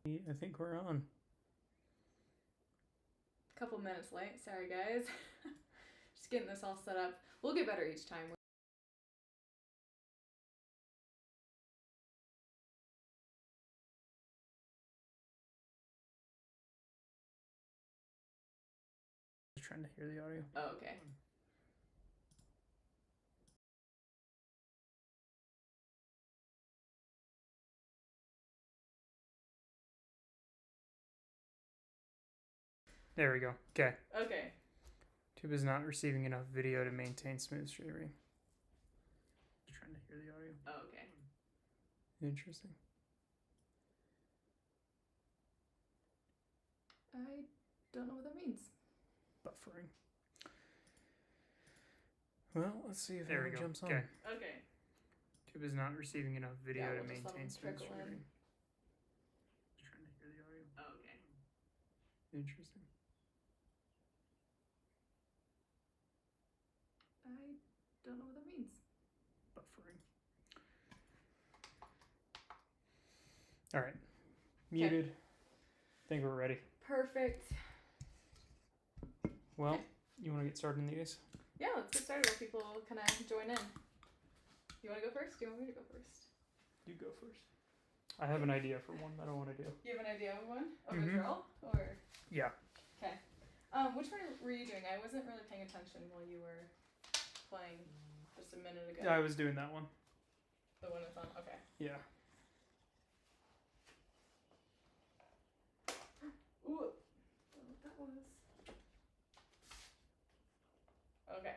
I think we're on. A couple minutes late. Sorry, guys. Just getting this all set up. We'll get better each time. Just trying to hear the audio. Oh, okay. There we go. Okay. Okay. Tube is not receiving enough video to maintain smooth streaming. Just trying to hear the audio. Oh, okay. Interesting. I don't know what that means. Buffering. Well, let's see if it jumps on. Okay. Tube is not receiving enough video Yeah, to we'll just let maintain them smooth trickle in. streaming. Just trying to hear the audio. Oh, okay. Interesting. I don't know what that means. Buffering. All right. Muted. I think we're ready. Perfect. Well, you want to get started in these? Yeah, let's get started while people kind of join in. You want to go first? Do you want me to go first? You go first. I have an idea for one that I want to do. You have an idea of one? Of Mhm. a girl? Or? Yeah. Okay. Which one were you doing? I wasn't really paying attention while you were playing just a minute ago. I was doing that one. The one that's on? Okay. Yeah. Ooh. I don't know what that was. Okay.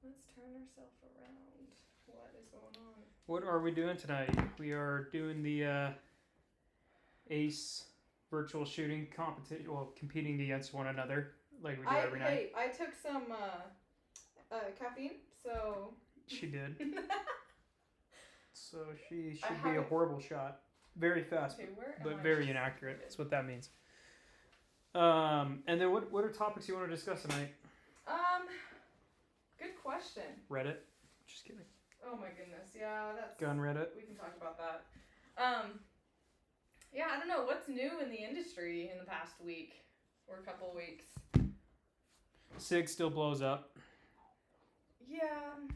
Let's turn ourselves around. What is going on? What are we doing tonight? We are doing the ACE virtual shooting competition. Well, competing against one another like we do every night. Hey, I took some caffeine, so. She did. So she should I be a haven't- horrible shot. Very fast, Okay, where am but I? very inaccurate. That's what that means. And then what are topics you want to discuss tonight? Good question. Reddit? Just kidding. Oh my goodness, yeah, that's. Gun Reddit? We can talk about that. Yeah, I don't know what's new in the industry in the past week or a couple weeks. SIG still blows up. Yeah,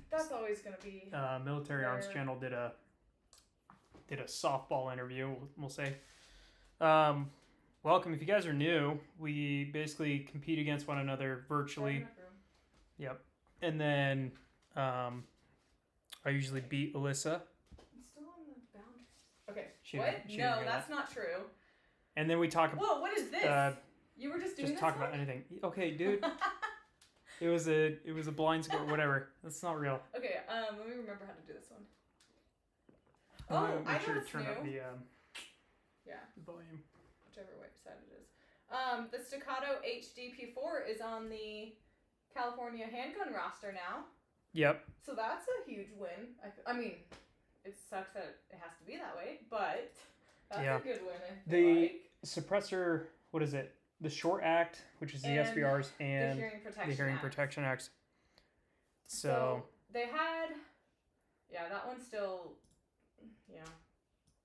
that's always gonna be. Military Arms there. Channel did a softball interview. We'll say. Welcome. If you guys are new, we basically compete against one another virtually. Yep. And then I usually beat Alyssa. I'm still on the boundaries. Okay. She what? didn't No, hear that's that. not true. And then we talk about. Whoa, what is this? You were just doing Just this talk one? about anything. Okay, dude. It was a blind score. Whatever. That's not real. Okay. Let me remember how to do this one. Oh, I make know sure to it's turn up new. the Yeah. volume. Whichever way side it is. The Staccato HD P4 is on the California handgun roster now. Yep. So that's a huge win. I mean, it sucks that it has to be that way, but that's Yeah. a good win. I The feel like. suppressor. What is it? The Short Act, which is the And SBRs, and the Hearing Protection the Hearing Act. Protection Act. So they had, yeah, that one's still, yeah,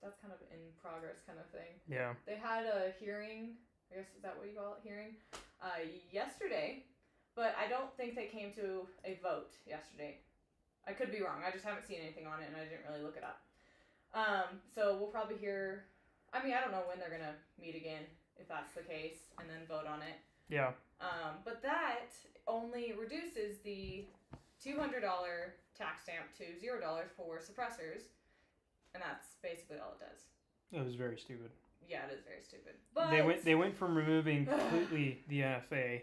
that's kind of in progress kind of thing. yeah. They had a hearing, I guess is that what you call it, hearing, yesterday, but I don't think they came to a vote yesterday. I could be wrong. I just haven't seen anything on it, and I didn't really look it up. So we'll probably hear. I mean, I don't know when they're gonna meet again, if that's the case, and then vote on it. Yeah. But that only reduces the $200 tax stamp to $0 for suppressors, and that's basically all it does. It was very stupid. Yeah, it is very stupid. But They went from removing completely the NFA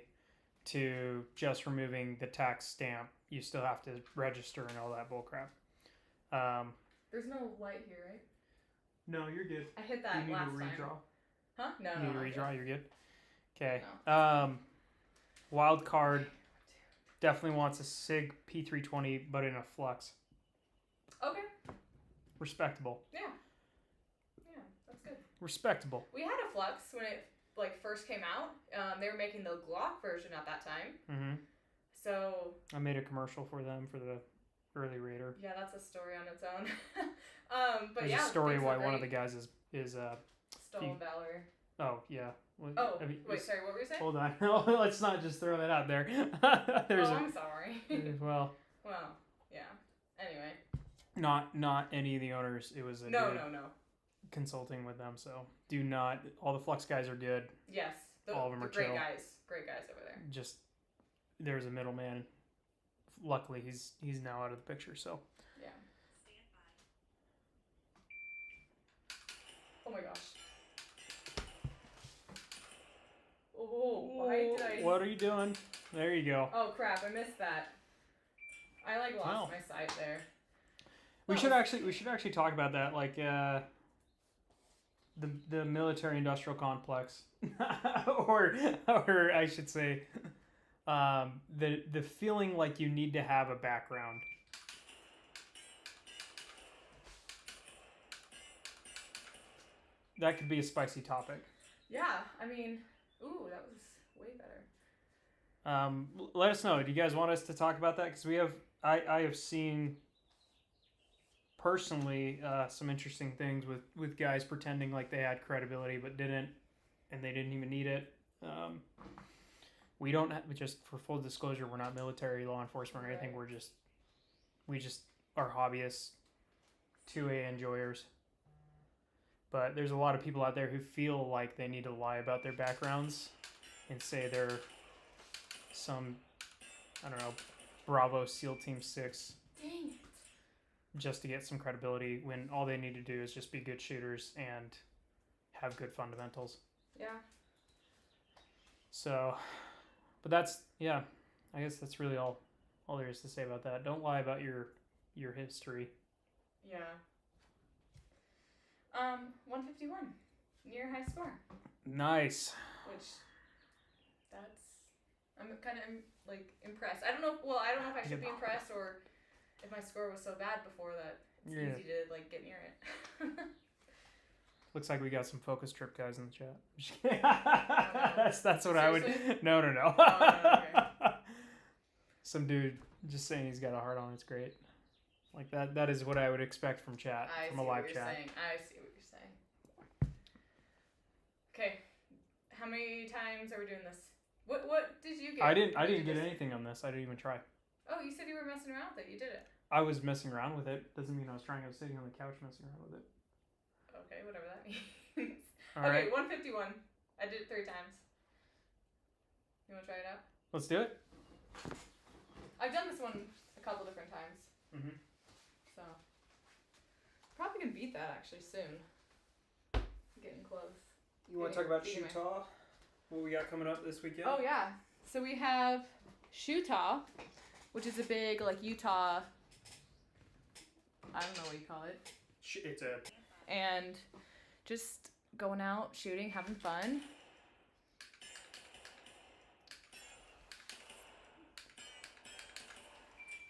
to just removing the tax stamp. You still have to register and all that bullcrap. There's no light here, right? No, you're good. I hit that You need last to redraw. time. Huh? No, You no. need to I'm redraw. good. You're good. Okay. No. Wild card definitely wants a SIG P320, but in a flux. Okay. Respectable. Yeah. Yeah, that's good. Respectable. We had a flux when it first came out. They were making the Glock version at that time. Mm-hmm. So I made a commercial for them for the early Raider. yeah, that's a story on its own. But There's yeah, a story things why are one of the great. guys is Stolen valor. Oh yeah. Well, Oh, I mean, wait, sorry, what were you saying? hold on. Let's not just throw that out there. I'm sorry. Well, yeah. Anyway. not any of the owners. It was a No. consulting with them. So do not. All the Flux guys are good. Yes. All of them are great chill. guys. Great guys over there. Just there's a middleman. Luckily, he's now out of the picture. So. Yeah. Oh my gosh. Oh, why did I... What are you doing? There you go. Oh crap, I missed that. I like lost my sight there. We should actually talk about that, like the military industrial complex, or I should say, the feeling like you need to have a background. That could be a spicy topic. Yeah, I mean, ooh, that was way better. Let us know. Do you guys want us to talk about that? Because I have seen personally some interesting things with guys pretending like they had credibility but didn't, and they didn't even need it. We don't have, just for full disclosure, we're not military, law enforcement, or anything. Right. We just are hobbyists, 2A enjoyers. But there's a lot of people out there who feel like they need to lie about their backgrounds and say they're some, I don't know, Bravo SEAL Team 6. Dang it. Just to get some credibility when all they need to do is just be good shooters and have good fundamentals. Yeah. So, but that's, yeah, I guess that's really all there is to say about that. Don't lie about your history. Yeah. 151. Near high score. Nice. Which, I'm kind of, like, impressed. I don't know if I should be impressed or if my score was so bad before that it's easy to, like, get near it. Looks like we got some focus trip guys in the chat. That's what Seriously? I would. No. Oh, no, okay. Some dude just saying he's got a heart on. It's great. Like that is what I would expect from chat, from a live chat. I see what you're saying. Okay, how many times are we doing this? What did you get? I didn't get anything on this. I didn't even try. Oh, you said you were messing around with it. You did it. I was messing around with it. Doesn't mean I was trying. I was sitting on the couch messing around with it. Okay, whatever that means. All okay, right. 151. I did it 3 times. You want to try it out? Let's do it. I've done this one a couple different times. Mm-hmm. So, probably gonna beat that actually soon. Getting close. You want to talk about Utah? What we got coming up this weekend? Oh yeah. So we have Utah, which is a big like Utah. I don't know what you call it. It's a. And just going out, shooting, having fun.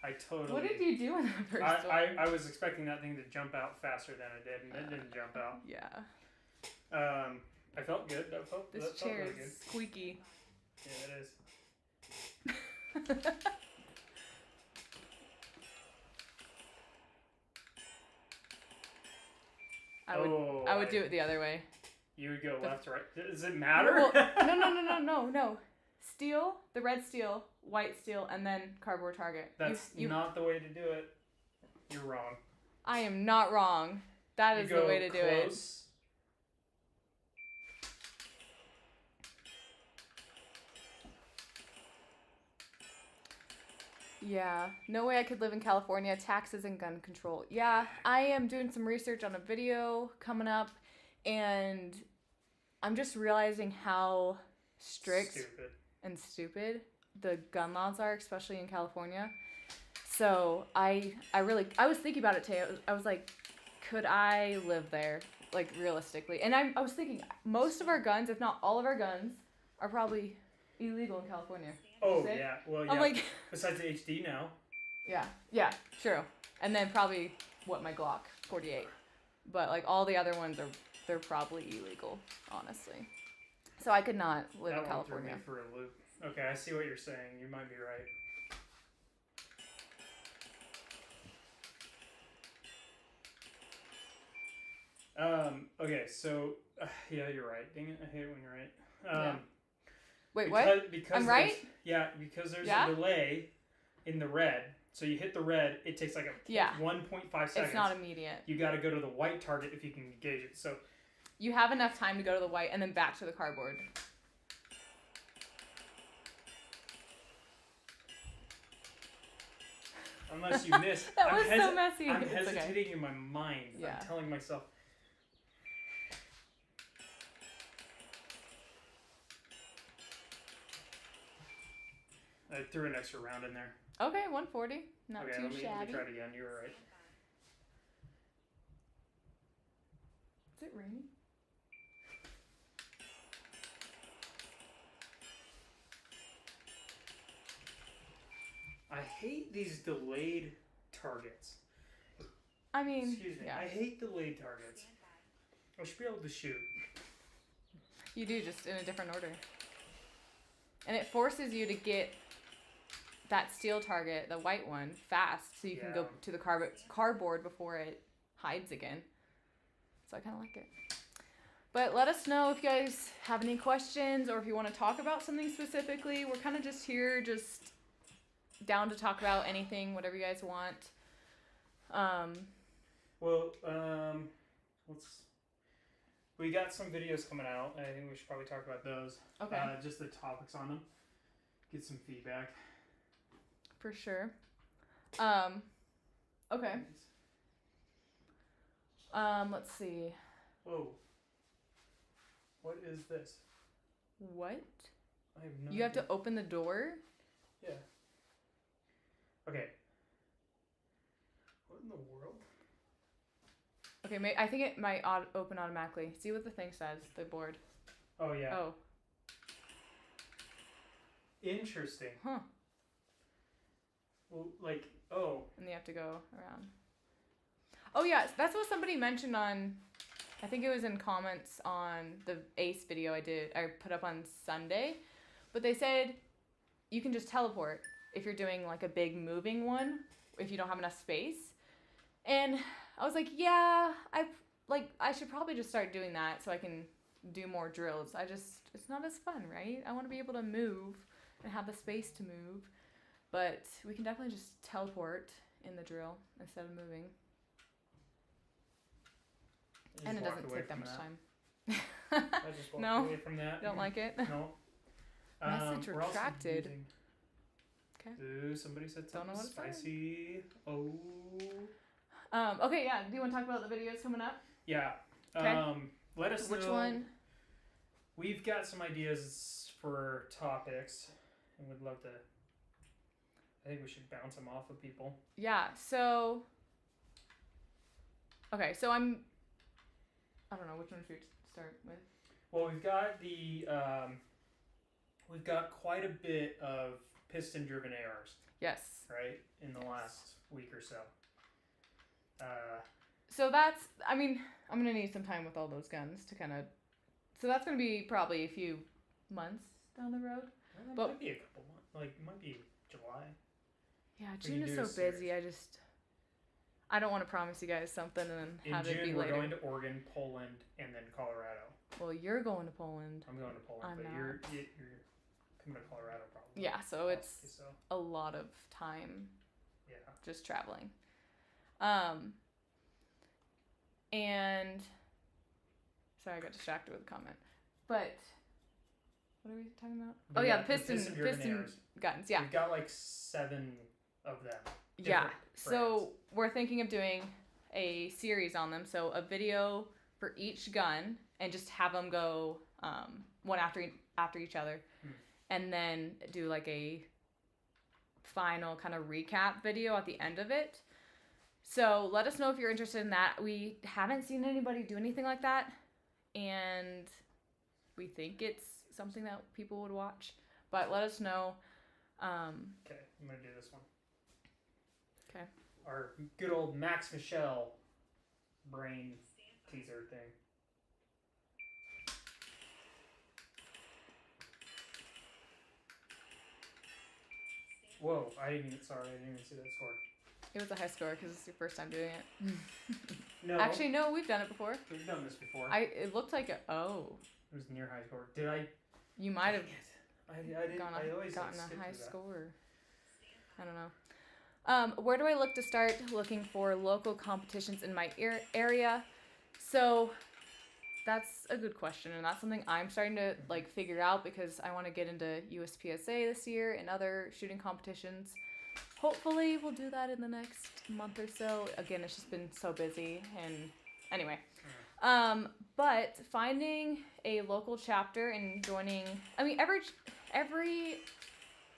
I totally. What did you do in that first one? I was expecting that thing to jump out faster than it did, and it didn't jump out. Yeah. I felt good. That felt This that chair felt really is good. squeaky. Yeah, it is. I would do it the other way. You would go left to right. Does it matter? Well, no. Steel, the red steel, white steel, and then cardboard target. That's not the way to do it. You're wrong. I am not wrong. That is the way to do it. Yeah, no way I could live in California. Taxes and gun control. Yeah, I am doing some research on a video coming up, and I'm just realizing how strict and stupid the gun laws are, especially in California. So I was thinking about it today. I was like, could I live there, like realistically? And I was thinking most of our guns, if not all of our guns, are probably illegal in California. Oh, yeah. Well, yeah. I'm like, besides the HD now. Yeah, true. And then probably, my Glock 48. But, like, all the other ones, they're probably illegal, honestly. So I could not live in California. That threw me for a loop. Okay, I see what you're saying. You might be right. Okay, so Yeah, you're right. Dang it, I hate it when you're right. Yeah. Wait, what? Because I'm right? Yeah, because there's Yeah? a delay in the red. So you hit the red, it takes like 1.5 seconds. It's not immediate. You got to go to the white target if you can engage it. So you have enough time to go to the white and then back to the cardboard. Unless you miss. That was so messy. I'm It's hesitating okay. in my mind. Yeah. I'm telling myself. I threw an extra round in there. Okay, 140. Not Okay, too let me shabby. try it again. You were right. Is it raining? I hate these delayed targets. I mean, Excuse me. yeah. I hate delayed targets. I should be able to shoot. You do, just in a different order. And it forces you to get that steel target, the white one, fast so you can go to the cardboard before it hides again. So I kind of like it. But let us know if you guys have any questions or if you want to talk about something specifically. We're kind of just here, just down to talk about anything, whatever you guys want. We got some videos coming out. I think we should probably talk about those. Okay. Just the topics on them. Get some feedback. For sure. Okay. Let's see. Whoa. What is this? What? I have no You have idea. to open the door? Yeah. Okay. What in the world? Okay, I think it might open automatically. See what the thing says, the board. Oh, yeah. Oh. Interesting. Huh. Well, And you have to go around. Oh, yeah, that's what somebody mentioned on, I think it was in comments on the Ace video I put up on Sunday. But they said you can just teleport if you're doing like a big moving one, if you don't have enough space. And I was like, yeah, I should probably just start doing that so I can do more drills. It's not as fun, right? I want to be able to move and have the space to move. But we can definitely just teleport in the drill instead of moving. And it doesn't take that much time. I just walked away from that. You don't like it? No. Message we're also retracted. using- Okay. Ooh, somebody said Don't know something what it said. spicy. Oh. Okay, yeah. Do you want to talk about the videos coming up? Yeah. Okay. Let us know. Which one? We've got some ideas for topics, and we'd love to. I think we should bounce them off of people. Yeah. So. Okay, so I don't know which one should we start with. Well, we've got we've got quite a bit of piston-driven ARs, Yes. right, in the last week or so. So I'm going to need some time with all those guns to kind of, so that's going to be probably a few months down the road. It But- might be a couple months. It might be July. Yeah, We June can is do so a busy. I don't want to promise you guys something and then In have it be June, we're later. going to Oregon, Poland, and then Colorado. Well, you're going to Poland. I'm going to Poland, I'm but not. you're coming to Colorado probably. Yeah, so it's Possibly so. a lot of time Yeah. just traveling. And sorry, I got distracted with a comment. But what are we talking about? But oh yeah, the piston-driven piston ARs. guns. Yeah. We've got 7 of them. Yeah. different So brands. we're thinking of doing a series on them. So a video for each gun and just have them go one after each other. And then do a final kind of recap video at the end of it. So let us know if you're interested in that. We haven't seen anybody do anything like that. And we think it's something that people would watch. But let us know. Okay, I'm going to do this one. Okay. Our good old Max Michel brain teaser thing. Whoa, I didn't even see that score. It was a high score because it's your first time doing it. No. Actually, no, we've done it before. We've done this before. It looked like It was near high score. Did I? you might have I didn't. I always gotten skip a high through that. score. I don't know. Where do I look to start looking for local competitions in my area? So that's a good question, and that's something I'm starting to like figure out because I want to get into USPSA this year and other shooting competitions. Hopefully, we'll do that in the next month or so. Again, it's just been so busy, and anyway. But finding a local chapter and joining. I mean, every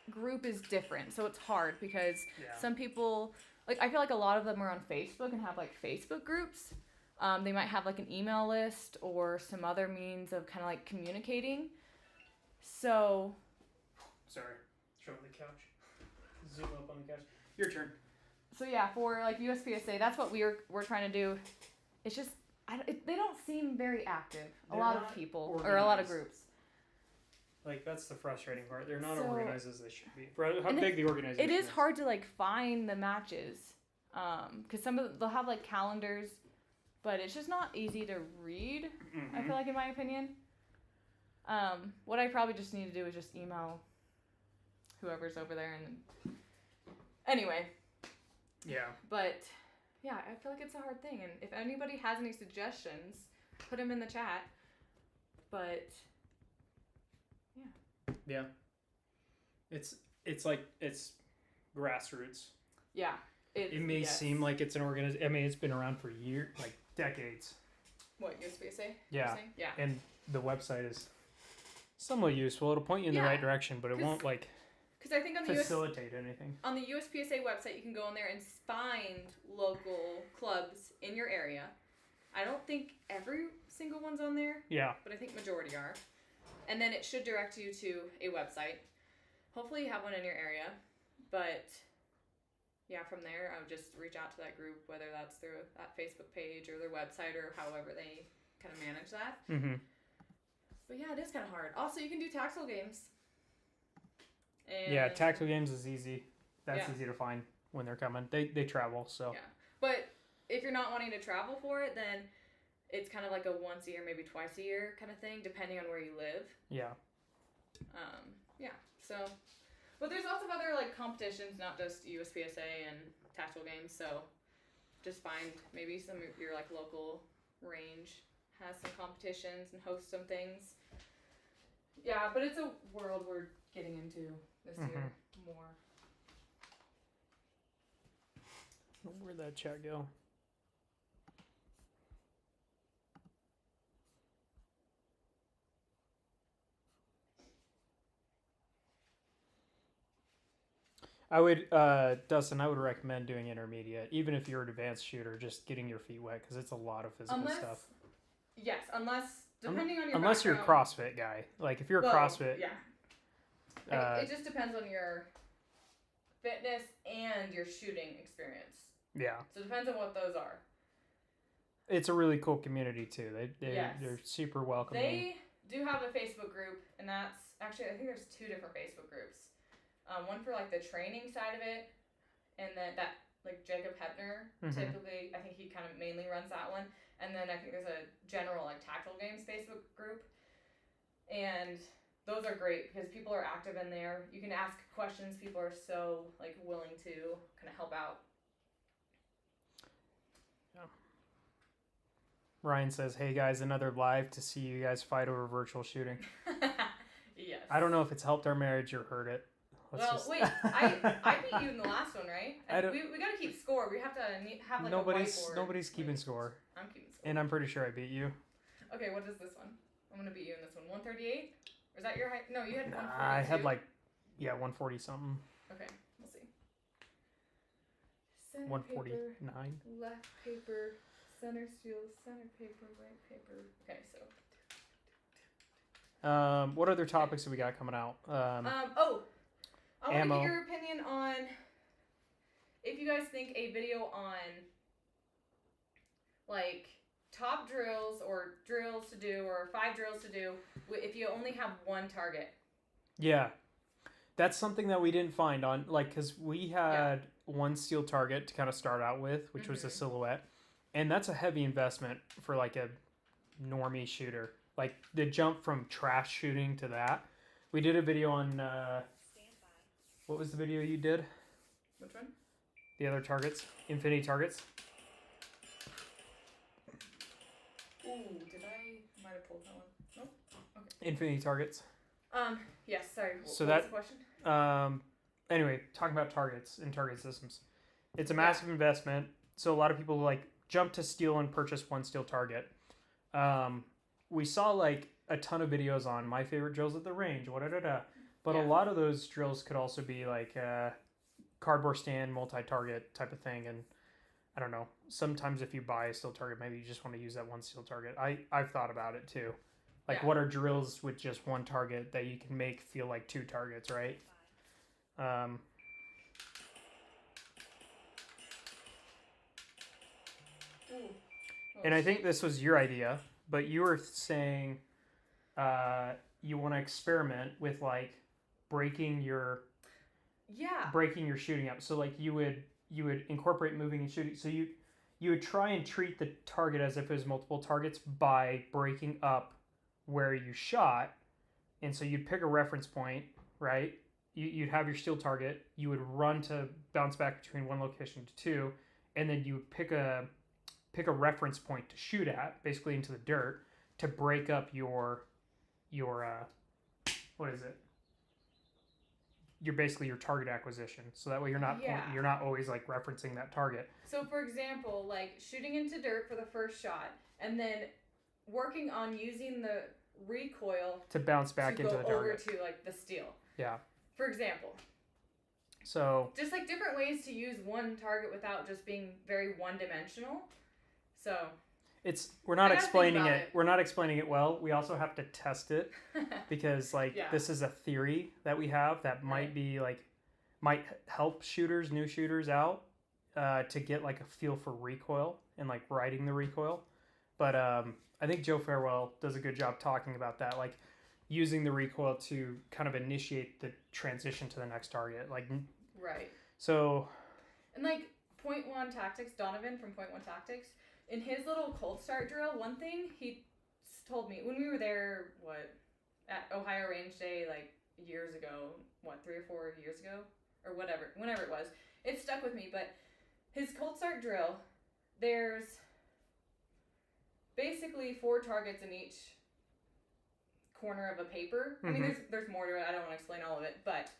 group is different, so it's hard because some people like I feel like a lot of them are on Facebook and have like Facebook groups. They might have like an email list or some other means of kind of like communicating. So, sorry, show the couch. Zoom up on the couch. Your turn. So yeah, for like USPSA, that's what we're trying to do. It's just they don't seem very active. They're a lot not of people organized. or a lot of groups. Like that's the frustrating part. They're not So- organized as they should be. For how And big the organization It is hard to like find the matches, because they'll have like calendars, but it's just not easy to read. I feel like, in my opinion. What I probably just need to do is just email whoever's over there, and anyway. Yeah. But yeah, I feel like it's a hard thing, and if anybody has any suggestions, put them in the chat. But yeah, it's like it's grassroots. Yeah, It may seem like it's an organization. I mean, it's been around for years, like decades. What, USPSA? Yeah. Yeah. And the website is somewhat useful. It'll point you in the right direction, but it won't like because I think on the facilitate anything. On the USPSA website, you can go in there and find local clubs in your area. I don't think every single one's on there. Yeah. But I think majority are. And then it should direct you to a website. Hopefully you have one in your area. But yeah, from there, I would just reach out to that group, whether that's through that Facebook page or their website or however they kind of manage that. Mm-hmm. But yeah, it is kind of hard. Also, you can do tactical games. And Yeah, tactical games is easy. That's easy to find when they're coming. They travel, so. Yeah. But if you're not wanting to travel for it, then it's kind of like a once a year, maybe twice a year kind of thing, depending on where you live. Yeah. Yeah. So, but there's lots of other like competitions, not just USPSA and tactical games. So, just find maybe some of your like local range has some competitions and hosts some things. Yeah, but it's a world we're getting into this year more. Where'd that chat go? I would, Dustin, I would recommend doing intermediate, even if you're an advanced shooter, just getting your feet wet, because it's a lot of physical stuff. Yes, depending on your unless you're a CrossFit guy. Like, if you're a CrossFit... Yeah. It just depends on your fitness and your shooting experience. Yeah. So it depends on what those are. It's a really cool community, too. They're super welcoming. They do have a Facebook group, and that's... Actually, I think there's 2 different Facebook groups. One for, like, the training side of it, and then that, like, Jacob Hebner, typically, I think he kind of mainly runs that one. And then I think there's a general, like, tactical games Facebook group. And those are great because people are active in there. You can ask questions. People are so, like, willing to kind of help out. Yeah. Ryan says, hey, guys, another live to see you guys fight over virtual shooting. Yes. I don't know if it's helped our marriage or hurt it. Wait, I beat you in the last one, right? We got to keep score. We have to have, like, a whiteboard. Nobody's keeping score. I'm keeping score. And I'm pretty sure I beat you. Okay, what is this one? I'm going to beat you in this one. 138? Or is that your height? No, you had 142. I had 140 something. Okay, we'll see. Center 149. Paper, left paper, center steel, center paper, right paper. Okay, so. What other topics have we got coming out? I want to ammo. get your opinion on if you guys think a video on like top drills or drills to do or 5 drills to do if you only have one target. Yeah. That's something that we didn't find on, like, because we had one steel target to kind of start out with, which was a silhouette. And that's a heavy investment for like a normie shooter. Like the jump from trash shooting to that. We did a video on what was the video you did? Which one? The other targets, infinity targets. Ooh, did I might have pulled that one? Nope. Okay. Infinity targets. Yes. Sorry. So what was the question? Anyway, talking about targets and target systems, it's a massive investment. So a lot of people like jump to steel and purchase one steel target. We saw like a ton of videos on my favorite drills at the range, but a lot of those drills could also be like cardboard stand, multi-target type of thing. And I don't know, sometimes if you buy a steel target, maybe you just want to use that one steel target. I've thought about it too. Like what are drills with just one target that you can make feel like two targets, right? And I think this was your idea, but you were saying you want to experiment with like breaking your shooting up. So like you would incorporate moving and shooting. So you would try and treat the target as if it was multiple targets by breaking up where you shot. And so you'd pick a reference point, right? You'd have your steel target. You would run to bounce back between one location to two, and then you would pick a reference point to shoot at, basically into the dirt, to break up your what is it? Your target acquisition. So that way you're not always like referencing that target. So for example, like shooting into dirt for the first shot, and then working on using the recoil to bounce back into the target. Over to like the steel. Yeah. For example. So just like different ways to use one target without just being very one-dimensional. So we're not explaining it. We're not explaining it well. We also have to test it because this is a theory that we have that might help new shooters out to get like a feel for recoil and like riding the recoil. But I think Joe Farewell does a good job talking about that, like using the recoil to kind of initiate the transition to the next target. Like right. So and like Point One Tactics, Donovan from Point One Tactics. In his little cold start drill, one thing he told me when we were there, at Ohio Range Day, like years ago, 3 or 4 years ago, or whenever it was, it stuck with me. But his cold start drill, there's basically 4 targets in each corner of a paper. Mm-hmm. I mean, there's more to it. I don't want to explain all of it, but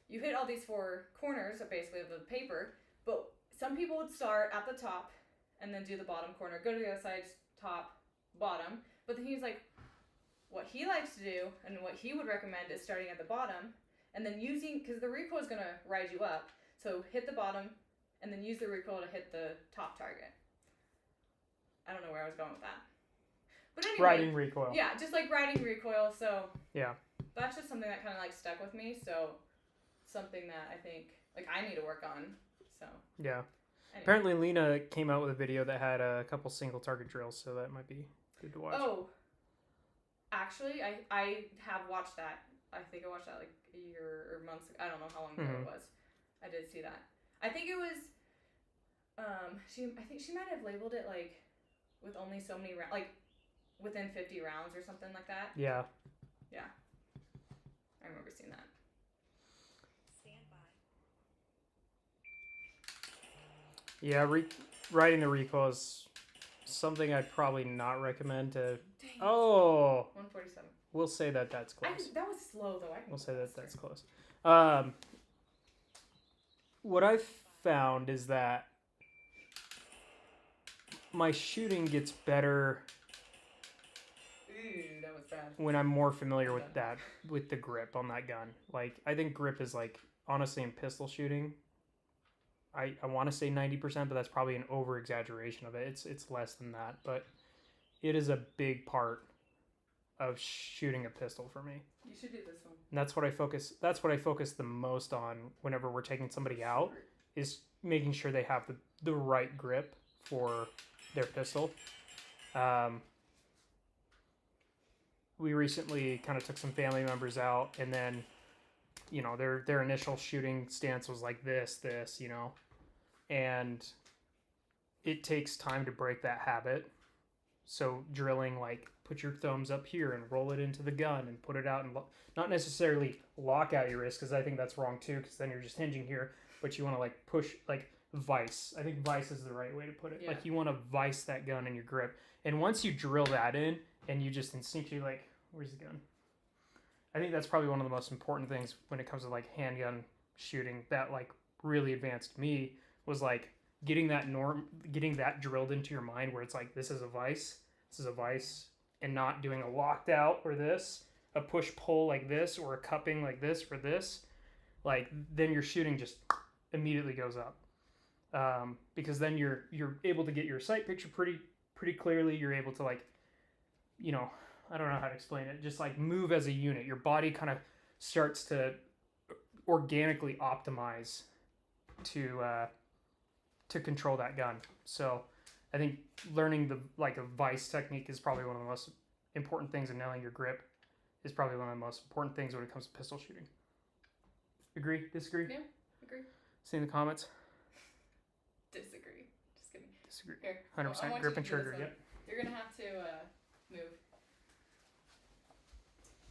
you hit all these 4 corners, basically, of the paper. But some people would start at the top and then do the bottom corner, go to the other side, top, bottom. But then he's like, what he likes to do and what he would recommend is starting at the bottom and then because the recoil is going to ride you up. So hit the bottom and then use the recoil to hit the top target. I don't know where I was going with that. But anyway. Riding recoil. Yeah, just like riding recoil. So yeah, that's just something that kind of like stuck with me. So something that I think like I need to work on. So yeah. Anyway. Apparently, Lena came out with a video that had a couple single target drills, so that might be good to watch. Oh, actually, I have watched that. I think I watched that like a year or months ago. I don't know how long ago it was. I did see that. I think it was. I think she might have labeled it like with only so many rounds, like within 50 rounds or something like that. Yeah. Yeah. I remember seeing that. Yeah, riding the recoil is something I'd probably not recommend to. Dang. Oh. 147. We'll say that's close. That was slow though. We'll say that's close. What I've found is that my shooting gets better. Ooh, that was bad. When I'm more familiar with the grip on that gun. Like I think grip is like honestly in pistol shooting. I want to say 90%, but that's probably an over exaggeration of it. It's less than that, but it is a big part of shooting a pistol for me. You should do this one. And that's what I focus the most on whenever we're taking somebody out, is making sure they have the right grip for their pistol. We recently kind of took some family members out, and then their initial shooting stance was like this, and it takes time to break that habit. So drilling, like, put your thumbs up here and roll it into the gun and put it out and not necessarily lock out your wrist, because I think that's wrong too, because then you're just hinging here. But you want to like push, like vice. I think vice is the right way to put it. Yeah. Like you want to vice that gun in your grip. And once you drill that in and you just instinctively like, where's the gun? I think that's probably one of the most important things when it comes to like handgun shooting that like really advanced me was like getting that drilled into your mind where it's like, this is a vice, and not doing a locked out or this, a push pull like this, or a cupping like this or this. Like then your shooting just immediately goes up, because then you're able to get your sight picture pretty clearly. You're able to like, you know, I don't know how to explain it, just like move as a unit. Your body kind of starts to organically optimize to control that gun. So I think learning the like a vice technique is probably one of the most important things, and knowing your grip is probably one of the most important things when it comes to pistol shooting. Agree? Disagree? Yeah, agree. See in the comments? Disagree. Just kidding. Disagree. Here. 100% grip and trigger. Yep. You're gonna have to move.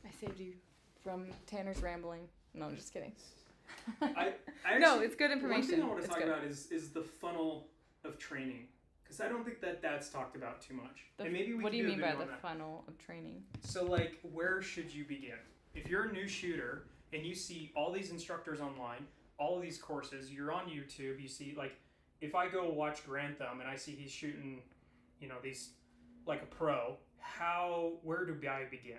I saved you from Tanner's rambling. No, I'm just kidding. I no, actually, it's good information. One thing I want to It's talk good. about is the funnel of training, because I don't think that's talked about too much. And maybe we what do can you do a mean by video the on that. funnel of training? So like, where should you begin? If you're a new shooter and you see all these instructors online, all of these courses, you're on YouTube, you see like, if I go watch Grantham and I see he's shooting, you know, these like a pro, where do I begin?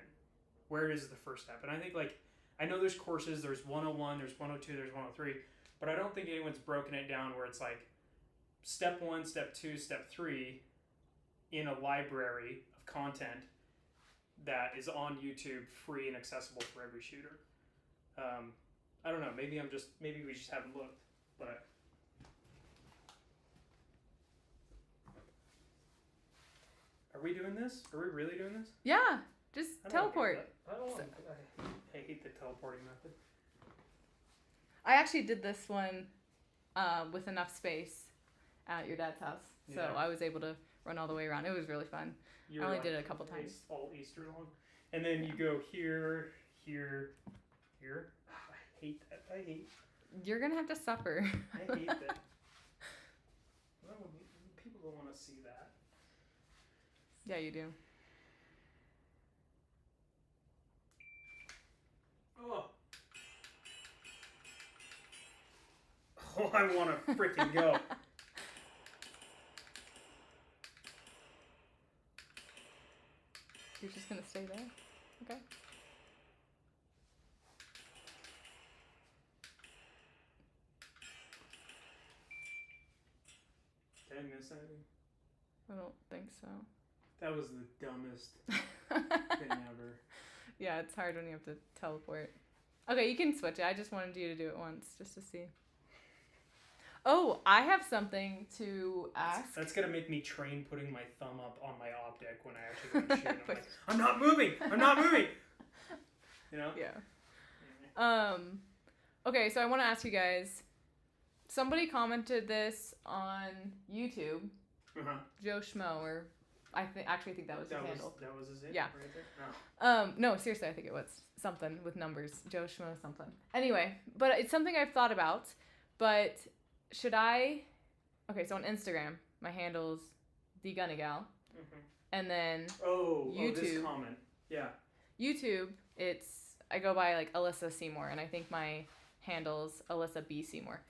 Where is the first step? And I think like, I know there's courses, there's 101, there's 102, there's 103, but I don't think anyone's broken it down where it's like step 1, step 2, step 3 in a library of content that is on YouTube, free and accessible for every shooter. I don't know, maybe we just haven't looked, but are we doing this? Are we really doing this? Yeah, just I don't teleport. want to do that. I don't want to. I hate the teleporting method. I actually did this one with enough space at your dad's house, so Yeah. I was able to run all the way around. It was really fun. You're I only like did it a couple times. all Easter long, and then you go here, here, here. I hate that. You're gonna have to suffer. I hate that. Well, people don't want to see that. Yeah, you do. Oh. Oh, I want to freaking go. You're just gonna stay there? Okay. Did I miss anything? I don't think so. That was the dumbest thing ever. Yeah, it's hard when you have to teleport. Okay, you can switch it. I just wanted you to do it once, just to see. Oh, I have something to ask. That's gonna make me train putting my thumb up on my optic when I actually go to shoot. I'm like, I'm not moving. You know? Yeah. Okay, so I want to ask you guys. Somebody commented this on YouTube. Uh-huh. Joe Schmo, or I actually think that was his handle. That was his name? Yeah. Right there? No, seriously, I think it was something with numbers. Joe Schmo something. Anyway, but it's something I've thought about. But should I? Okay, so on Instagram, my handle's TheGunnyGal, and then YouTube. This comment. Yeah. YouTube, I go by like Alyssa Seymour, and I think my handle's Alyssa B Seymour.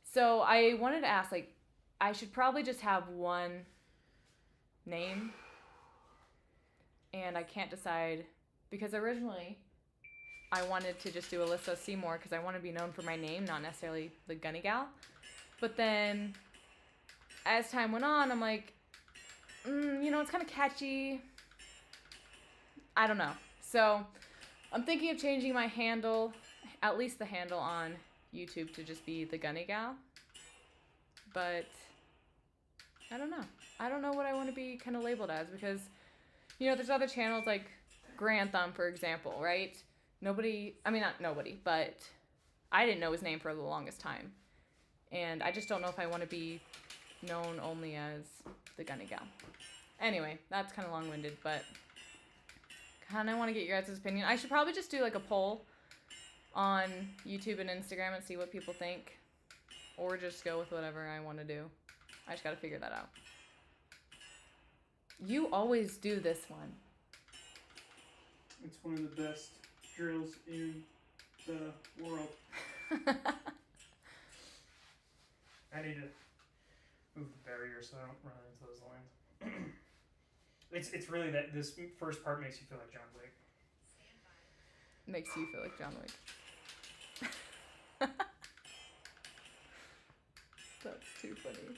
So I wanted to ask, like, I should probably just have one name, and I can't decide, because originally I wanted to just do Alyssa Seymour because I want to be known for my name, not necessarily the Gunny Gal. But then as time went on, I'm like, it's kind of catchy. I don't know. So I'm thinking of changing my handle, at least the handle on YouTube, to just be the Gunny Gal. But I don't know. I don't know what I want to be kind of labeled as, because, there's other channels like Grantham, for example, right? Not nobody, but I didn't know his name for the longest time. And I just don't know if I want to be known only as the Gunny Gal. Anyway, that's kind of long-winded, but kind of want to get your guys' opinion. I should probably just do like a poll on YouTube and Instagram and see what people think, or just go with whatever I want to do. I just got to figure that out. You always do this one. It's one of the best drills in the world. I need to move the barrier so I don't run into those lines. It's really that this first part makes you feel like John Wick. Makes you feel like John Wick. That's too funny.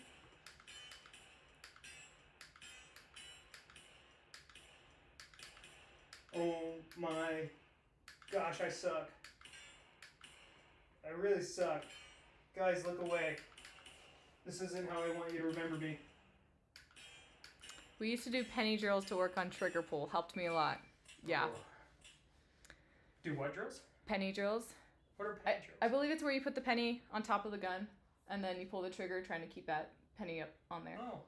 Oh my gosh, I suck. I really suck. Guys, look away. This isn't how I want you to remember me. We used to do penny drills to work on trigger pull. Helped me a lot. Yeah. Oh. Do what drills? Penny drills. What are penny drills? I believe it's where you put the penny on top of the gun, and then you pull the trigger trying to keep that penny up on there. Oh.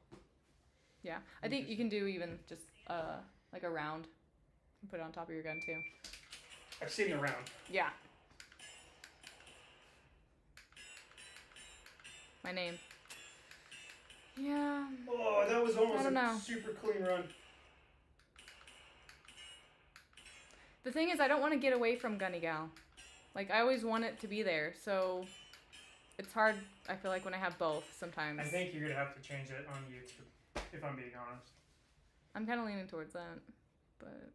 Yeah. I think you can do even just like a round. You put it on top of your gun too. I've seen the round. Yeah. My name. Yeah. Oh, that was almost I don't know. a super clean run. The thing is, I don't want to get away from Gunny Gal. Like, I always want it to be there, so it's hard, I feel like, when I have both sometimes. I think you're going to have to change it on YouTube, if I'm being honest. I'm kind of leaning towards that, but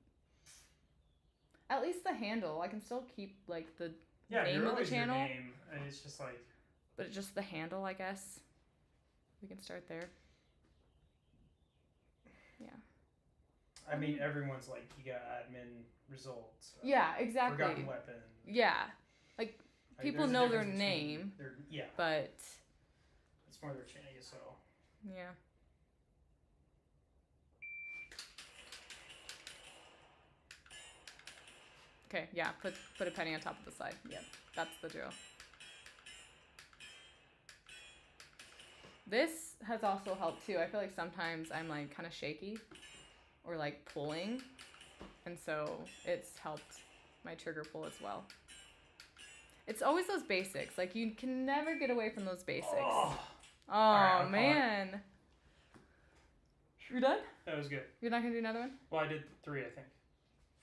at least the handle. I can still keep, like, the name of the channel. Your name, and it's just like... But it's just the handle, I guess. We can start there. Yeah. I mean, everyone's like, you got admin results. Yeah, exactly. Forgotten weapon. Yeah. Like, people there's a know their difference between name. Yeah. But... It's more their channel, so... Yeah. Okay, yeah, put a penny on top of the slide. Yep, that's the drill. This has also helped too. I feel like sometimes I'm like kind of shaky or like pulling, and so it's helped my trigger pull as well. It's always those basics. Like, you can never get away from those basics. Oh, right, man. You're done? That was good. You're not going to do another one? Well, I did 3, I think.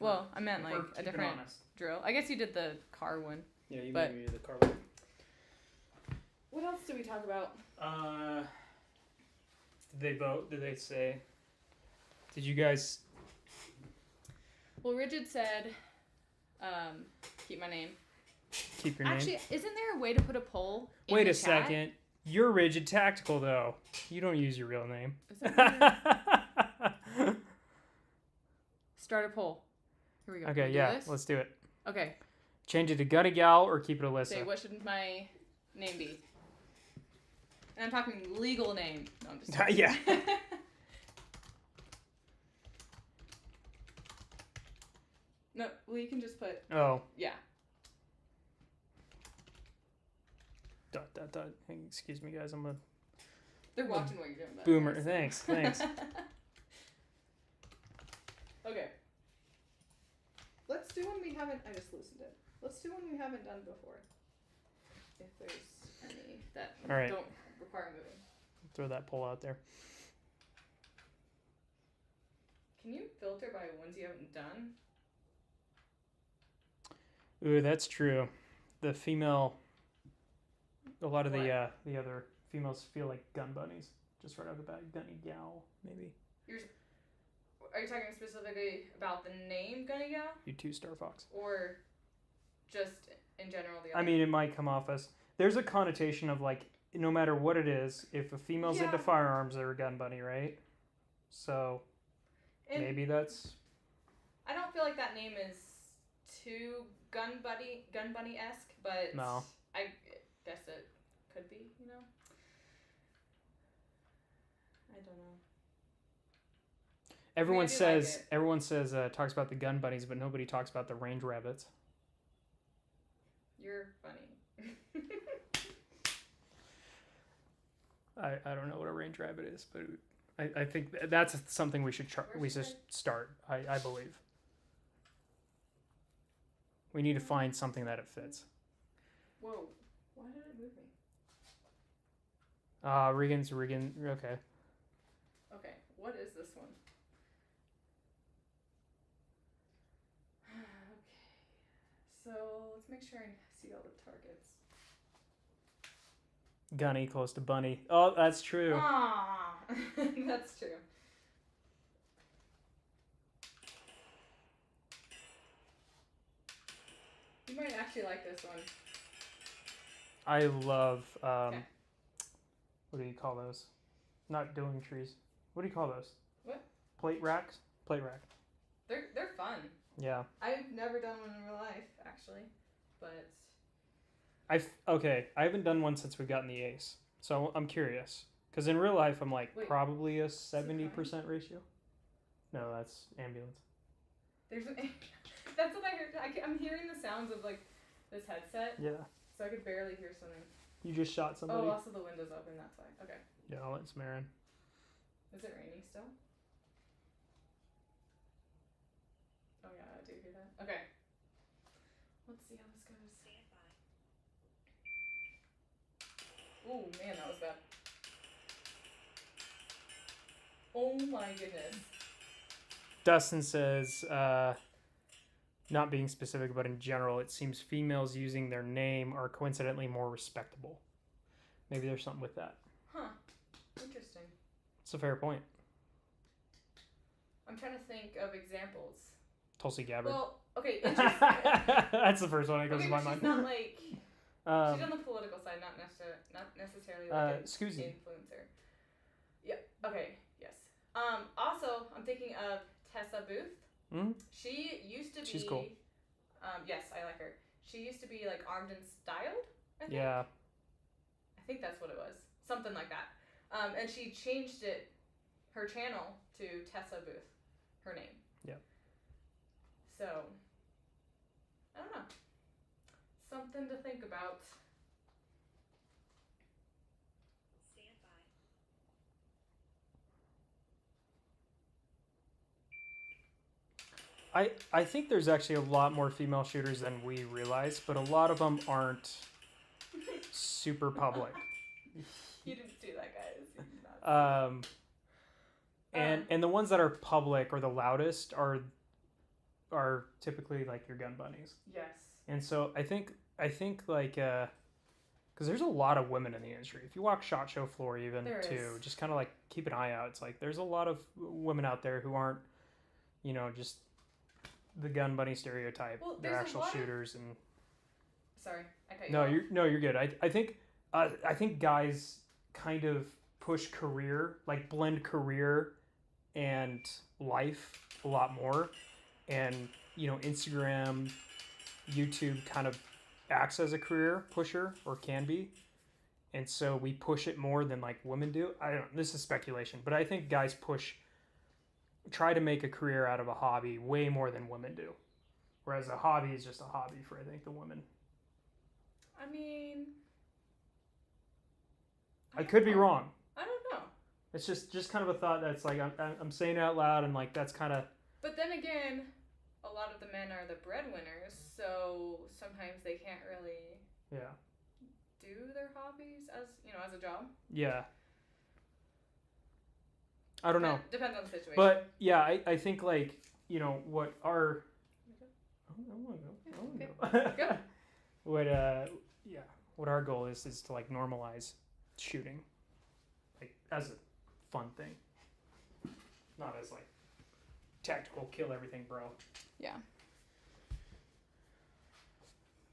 Well, I meant like We're a keeping different honest. drill. I guess you did the car one. Yeah, you But- made me do the car one. What else did we talk about? Did they vote? Did they say? Did you guys? Well, Rigid said, keep my name. Keep your name. Actually, isn't there a way to put a poll in Wait the a chat? second. You're Rigid Tactical, though. You don't use your real name. Is that weird? Start a poll. Here we go. Can Okay, we do yeah, this? let's do it. Okay. Change it to Gunny Gal or keep it Alyssa. Say, what should my name be? And I'm talking legal name. No, I'm just kidding. Yeah. No, well, you can just put, Oh. yeah. Dot, dot, dot. Hey, excuse me, guys. I'm a They're watching what you're doing. But boomer. Thanks. Okay. Let's do one we haven't. I just loosened it. Let's do one we haven't done before. If there's any that All right. don't require moving. Throw that poll out there. Can you filter by ones you haven't done? Ooh, that's true. The female. A lot of What? the other females feel like gun bunnies. Just right out of the bat. Gunny Gal, maybe. Are you talking specifically about the name Gunny Gal? You too, Star Fox. Or just in general the other? I mean, it might come off as there's a connotation of like no matter what it is, if a female's into Yeah. firearms, they're a gun bunny, right? So And maybe that's I don't feel like that name is too gun bunny-esque, but No. I guess it could be, you know? I don't know. everyone do like says it. everyone says talks about the gun bunnies, but nobody talks about the range rabbits. You're funny. I don't know what a range rabbit is, but I think that's something we should start. I believe we need to find something that it fits. Whoa! Why did it move me? Regan. Okay. Okay, what is this one? Okay, so let's make sure I see all the targets. Gunny close to bunny. Oh, that's true. Ah, that's true. You might actually like this one. I love Okay. what do you call those? Not doing trees. What do you call those? What? Plate racks? Plate rack. They're fun. Yeah. I've never done one in real life, actually, but Okay, I haven't done one since we got in the Ace. So I'm curious. Because in real life, I'm like Wait, probably a 70% ratio. No, that's ambulance. there's an. That's what I heard. I'm hearing the sounds of like this headset, Yeah. so I could barely hear something. You just shot somebody? Oh, also the window's open. That's why. Okay. Yeah, I'll let Samarin. Is it raining still? Oh yeah, I do hear that. Okay. Let's see how this goes. Oh man, that was bad. Oh my goodness. Dustin says, not being specific, but in general, it seems females using their name are coincidentally more respectable. Maybe there's something with that. Huh. Interesting. It's a fair point. I'm trying to think of examples. Tulsi Gabbard. Well, okay, interesting. That's the first one that goes Okay, to my but mind. she's not like she's on the political side, not necessarily like an Scoozy. influencer. Yeah. Okay. Yes. Also, I'm thinking of Tessa Booth. Hmm? She used to be. She's cool. Yes, I like her. She used to be like Armed and Styled. I think. Yeah. I think that's what it was. Something like that. And she changed it, her channel, to Tessa Booth, her name. Yep. So, I don't know. Something to think about. I think there's actually a lot more female shooters than we realize, but a lot of them aren't super public. You didn't do that, guys. You did not. And the ones that are public or the loudest are typically like your gun bunnies. Yes. And so I think like because there's a lot of women in the industry. If you walk SHOT Show floor even There too, is. just kind of like keep an eye out. It's like there's a lot of women out there who aren't, just the gun bunny stereotype. Well, They're there's a actual lot of- shooters and Sorry, I cut you off. you're good. I think guys kind of push career, like blend career and life a lot more, and Instagram, YouTube kind of acts as a career pusher or can be, and so we push it more than like women do. I don't know, this is speculation, but I think guys try to make a career out of a hobby way more than women do, whereas a hobby is just a hobby for I think the women. I mean, I could be wrong. I don't know. It's just kind of a thought that's like I'm saying it out loud, and like that's kind of. But then again, a lot of the men are the breadwinners, so sometimes they can't really Yeah. do their hobbies as as a job. Yeah. I don't know. Depends on the situation. But yeah, I think like what our. I want to go. Go. What our goal is to like normalize shooting, like as a fun thing, not as like tactical kill everything, bro. Yeah.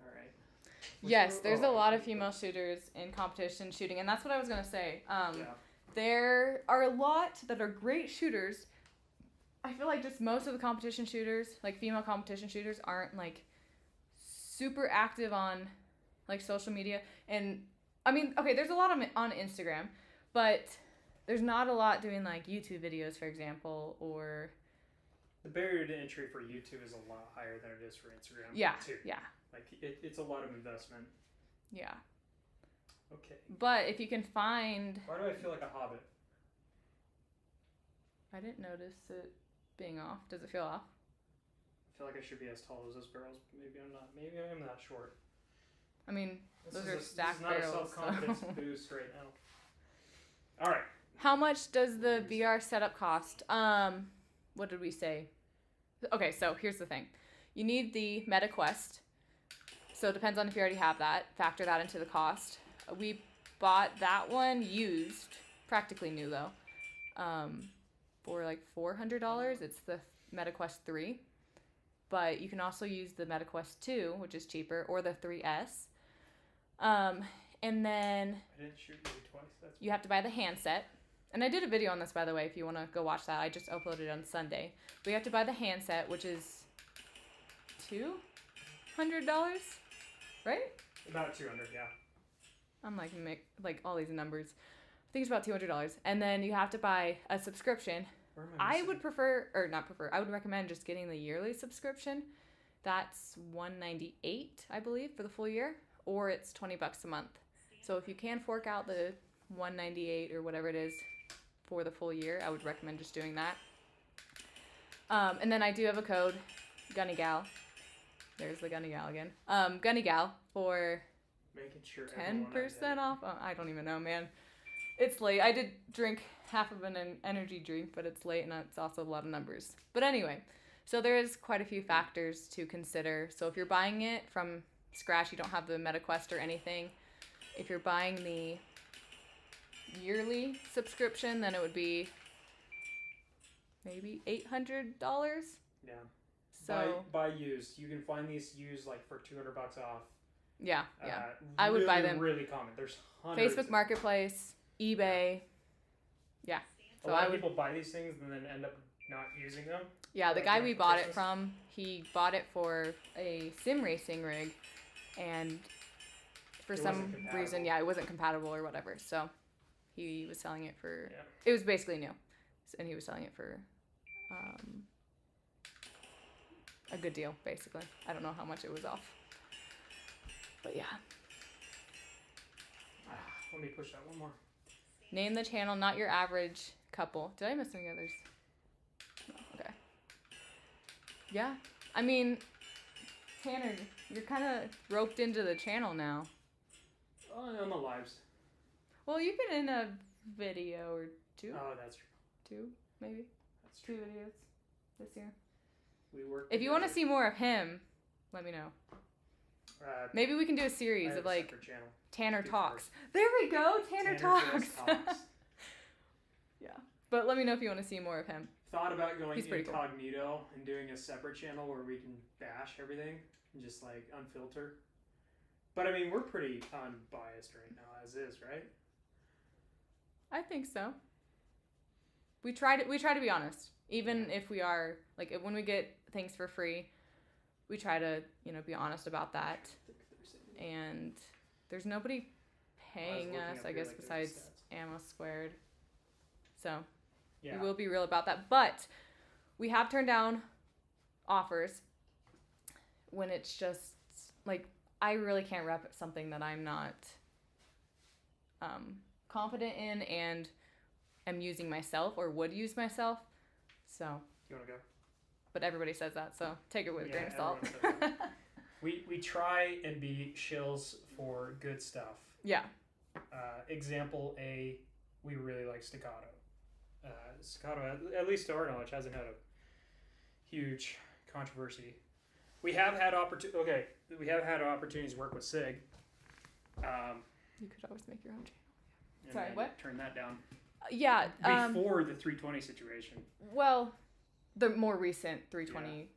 All right. Yes, there's a lot of female shooters in competition shooting, and that's what I was gonna say. Yeah. There are a lot that are great shooters. I feel like just most of the competition shooters, like female competition shooters, aren't like super active on like social media. And I mean, okay, there's a lot on Instagram, but there's not a lot doing like YouTube videos, for example, or The barrier to entry for YouTube is a lot higher than it is for Instagram. yeah, Too. yeah, Like it's a lot of investment. yeah. Okay. But if you can find, Why do I feel like a hobbit? I didn't notice it being off. Does it feel off? I feel like I should be as tall as those barrels, but maybe I'm not. Maybe I'm that short. I mean, those are stacked this is not barrels. a self-confidence boost right now. All right. How much does the VR setup cost? What did we say? Okay, so here's the thing. You need the Meta Quest. So it depends on if you already have that. Factor that into the cost. We bought that one used, practically new though, for like $400. It's the Meta Quest 3. But you can also use the Meta Quest 2, which is cheaper, or the 3S. And then I didn't shoot you twice. That's you have to buy the handset. And I did a video on this, by the way, if you want to go watch that. I just uploaded it on Sunday. But you have to buy the handset, which is $200, right? about 200. Yeah. I'm like all these numbers. I think it's about $200. And then you have to buy a subscription. Where am I missing? would I would recommend just getting the yearly subscription. That's $198, I believe, for the full year, or it's $20 a month. So if you can fork out the $198 or whatever it is for the full year, I would recommend just doing that. And then I do have a code, GunnyGal. There's the GunnyGal again. GunnyGal for Making sure everyone has 10% off. Oh, I don't even know, man. It's late. I did drink half of an energy drink, but it's late and it's also a lot of numbers. But anyway, so there is quite a few factors to consider. So if you're buying it from scratch, you don't have the MetaQuest or anything. If you're buying the yearly subscription, then it would be maybe $800. Yeah. So buy used. You can find these used like for $200 off. yeah. I would buy them. Really common. There's hundreds. Facebook Marketplace, eBay. Yeah. A So lot I of would. people buy these things and then end up not using them. Yeah, the like guy during we bought it Christmas. from, he bought it for a sim racing rig, and for It some wasn't compatible. reason, yeah, it wasn't compatible or whatever. So he was selling it for. Yeah. It was basically new, and he was selling it for a good deal, basically. I don't know how much it was off, but yeah. Let me push that one more. Name the channel, not your average couple. Did I miss any others? No, okay. Yeah. I mean, Tanner, you're kind of roped into the channel now. On the lives. Well, you've been in a video or two. Oh, that's true. Two, maybe. That's 2 true. videos this year. We work. If you want to together. see more of him, let me know. Maybe we can do a series I have of a like separate channel. Tanner Good Talks. first. There we go, Tanner Talks. Just talks. Yeah. But let me know if you want to see more of him. Thought about going He's pretty cool. incognito and doing a separate channel where we can bash everything and just like unfilter. But I mean, we're pretty unbiased right now, as is, right? I think so. We try to be honest, even if we are like when we get things for free, we try to be honest about that. And there's nobody paying looking us, up I here, guess, like, there's besides stats. Ammo Squared. So Yeah. we will be real about that. But we have turned down offers when it's just like I really can't rep something that I'm not confident in and am using myself or would use myself. So, You want to go? but everybody says that, so take it with a Yeah, grain of salt. everyone says We try and be shills for good stuff. Yeah. Example A, we really like Staccato. Staccato, at least to our knowledge, hasn't had a huge controversy. We have had opportunities to work with Sig. You could always make your own channel. And Sorry, then what? Turn that down. Yeah. Before the 320 situation. Well, the more recent 320,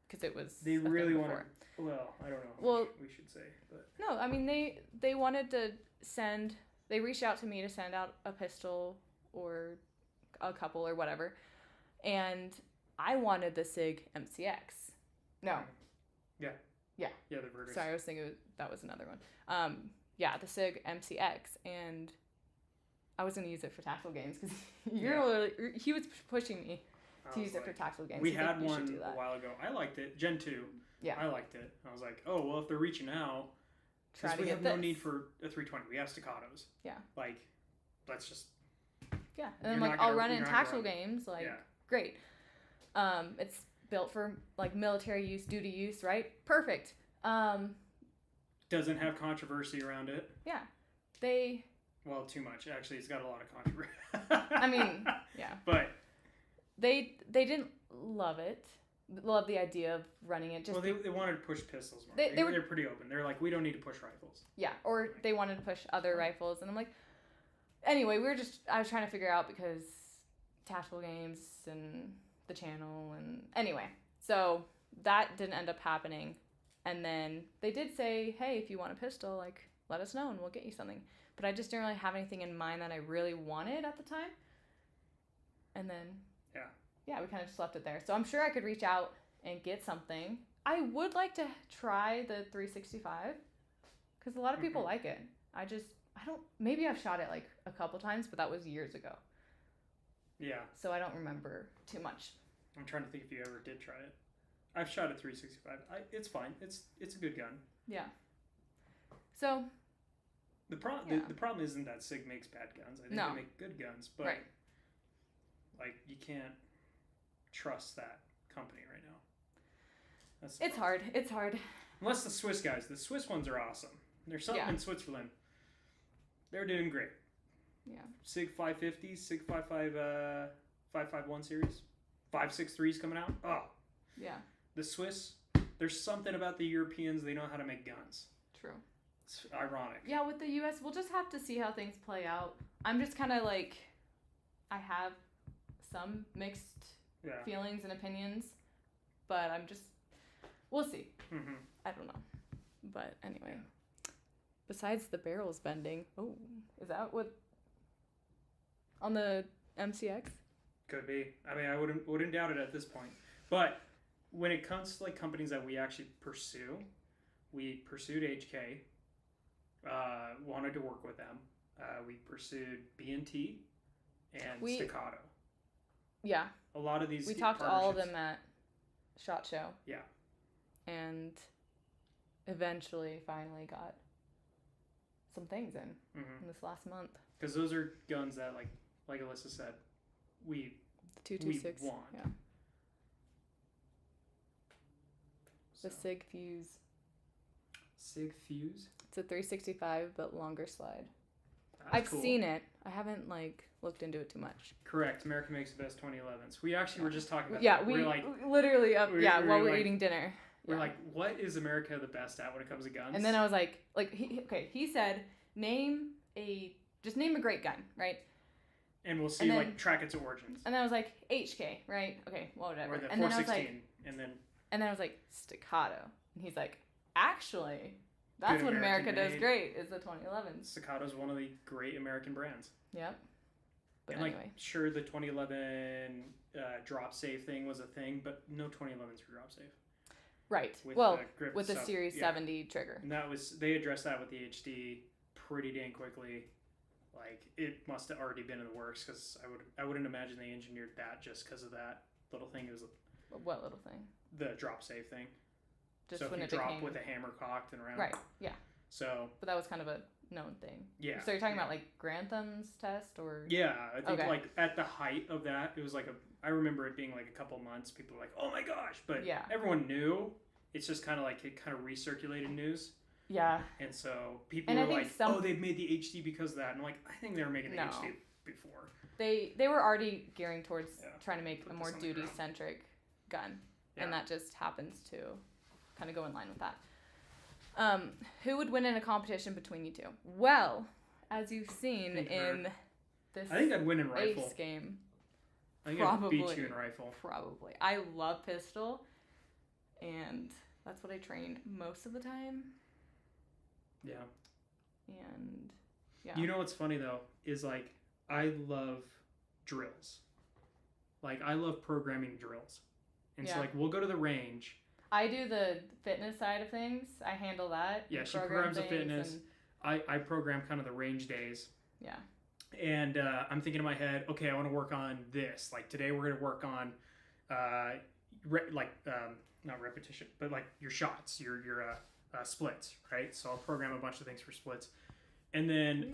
because it was. They a thing really before. want to. Well, I don't know. Well- we should say, but No, I mean they wanted to send. They reached out to me to send out a pistol or a couple or whatever, and I wanted the Sig MCX. No, yeah, the Vertus. sorry, I was thinking that was another one. Yeah, the Sig MCX, and I was gonna use it for tactical games because he was pushing me I to was use it like- for tactical games. We He's like, had "You should one do a that." while ago. I liked it. Gen 2. Yeah. I liked it. I was like, oh, well, if they're reaching out, try to we get have this. no need for a 320. We have staccatos. Yeah. Like, let's just. Yeah, and then You're like not I'll gonna- run it in you're not tactical gonna- games, like Yeah. great. It's built for like military use, duty use, right? Perfect. Doesn't have controversy around it. Yeah, they. Well, too much. Actually, it's got a lot of controversy. I mean, yeah. But They didn't love it. Love the idea of running it. Just well, they wanted to push pistols more. They were- They're pretty open. They're like, we don't need to push rifles. yeah, or they wanted to push other rifles, and I'm like, anyway, I was trying to figure out because tactical games and the channel, and anyway, so that didn't end up happening, and then they did say, hey, if you want a pistol, like let us know and we'll get you something, but I just didn't really have anything in mind that I really wanted at the time, and then yeah, we kind of just left it there. So I'm sure I could reach out and get something. I would like to try the 365 because a lot of people like it. Maybe I've shot it like a couple times, but that was years ago. Yeah. So I don't remember too much. I'm trying to think if you ever did try it. I've shot a 365. It's fine. It's a good gun. Yeah. So. The problem isn't that SIG makes bad guns. I think No. they make good guns, but Right. like you can't trust that company right now. That's the It's problem. hard. It's hard. Unless the Swiss guys. The Swiss ones are awesome. There's something Yeah. in Switzerland. They're doing great. Yeah. SIG 550, SIG 551 series, 563's coming out. Oh, Yeah. the Swiss. There's something about the Europeans. They know how to make guns. True. It's ironic. Yeah, with the U.S., we'll just have to see how things play out. I'm just kind of like, I have some mixed Yeah. feelings and opinions, but we'll see. Mm-hmm. I don't know. But anyway, besides the barrels bending, is that what on the MCX? Could be. I mean, I wouldn't doubt it at this point. But when it comes to like companies that we actually pursue, we pursued HK. Wanted to work with them. We pursued B&T and Staccato. Yeah, A lot of these. we talked to all of partnerships- them at SHOT Show. Yeah. And eventually, finally got some things in this last month. Because those are guns that, like Alyssa said, we The 226. want. Yeah. The so. SIG Fuse. SIG Fuse. It's a 365 but longer slide. That's I've cool. seen it. I haven't looked into it too much. Correct. America makes the best 2011s. We actually were just talking about Yeah, that. we We're like, literally we were while we're like- eating dinner. we're Yeah. like, what is America the best at when it comes to guns? And then I was like he said name a great gun, right? and we'll see and then- track its origins. And then I was like HK, right? Okay, well, whatever. Or the And then I was 416, like, and then I was like Staccato, and he's like, actually, that's Good what America American does made. great is the 2011s. Staccato is one of the great American brands. Yep. But and anyway, sure, the 2011 drop safe thing was a thing, but no 2011s were drop safe. right. With Well, the grip with the stuff, Series yeah. 70 trigger. And they addressed that with the HD pretty dang quickly. Like it must have already been in the works because I wouldn't imagine they engineered that just because of that little thing. It was What little thing? the drop safe thing. Just so when if you it drop became with a hammer cocked and around. right. Yeah, So but that was kind of a known thing. yeah. So you're talking yeah. about like Grantham's test or Yeah, I think Okay. like at the height of that, it was like I remember it being like a couple months. People were like, "Oh my gosh!" But Yeah. everyone knew. It's just kind of like it kind of recirculated news, yeah. and so people And I were think like, some- "Oh, they've made the HD because of that." And I'm like, I think they were making the No. HD before. They were already gearing towards Yeah. trying to make Put a this more on the ground. duty centric gun, Yeah. and that just happens to kind of go in line with that. Who would win in a competition between you two? Well, as you've seen Think in her. this I think I'd win in rifle. Ace game, I think I'd beat probably. you in rifle. probably. I love pistol, and that's what I train most of the time. Yeah. And yeah, You know what's funny though is like I love drills. Like I love programming drills, and so Yeah. like we'll go to the range. I do the fitness side of things. I handle that. Yeah, and she program programs the things fitness. and- I program kind of the range days. yeah. And I'm thinking in my head, okay, I want to work on this. Like today, we're going to work on, not repetition, but like your shots, your splits, right? So I'll program a bunch of things for splits, and then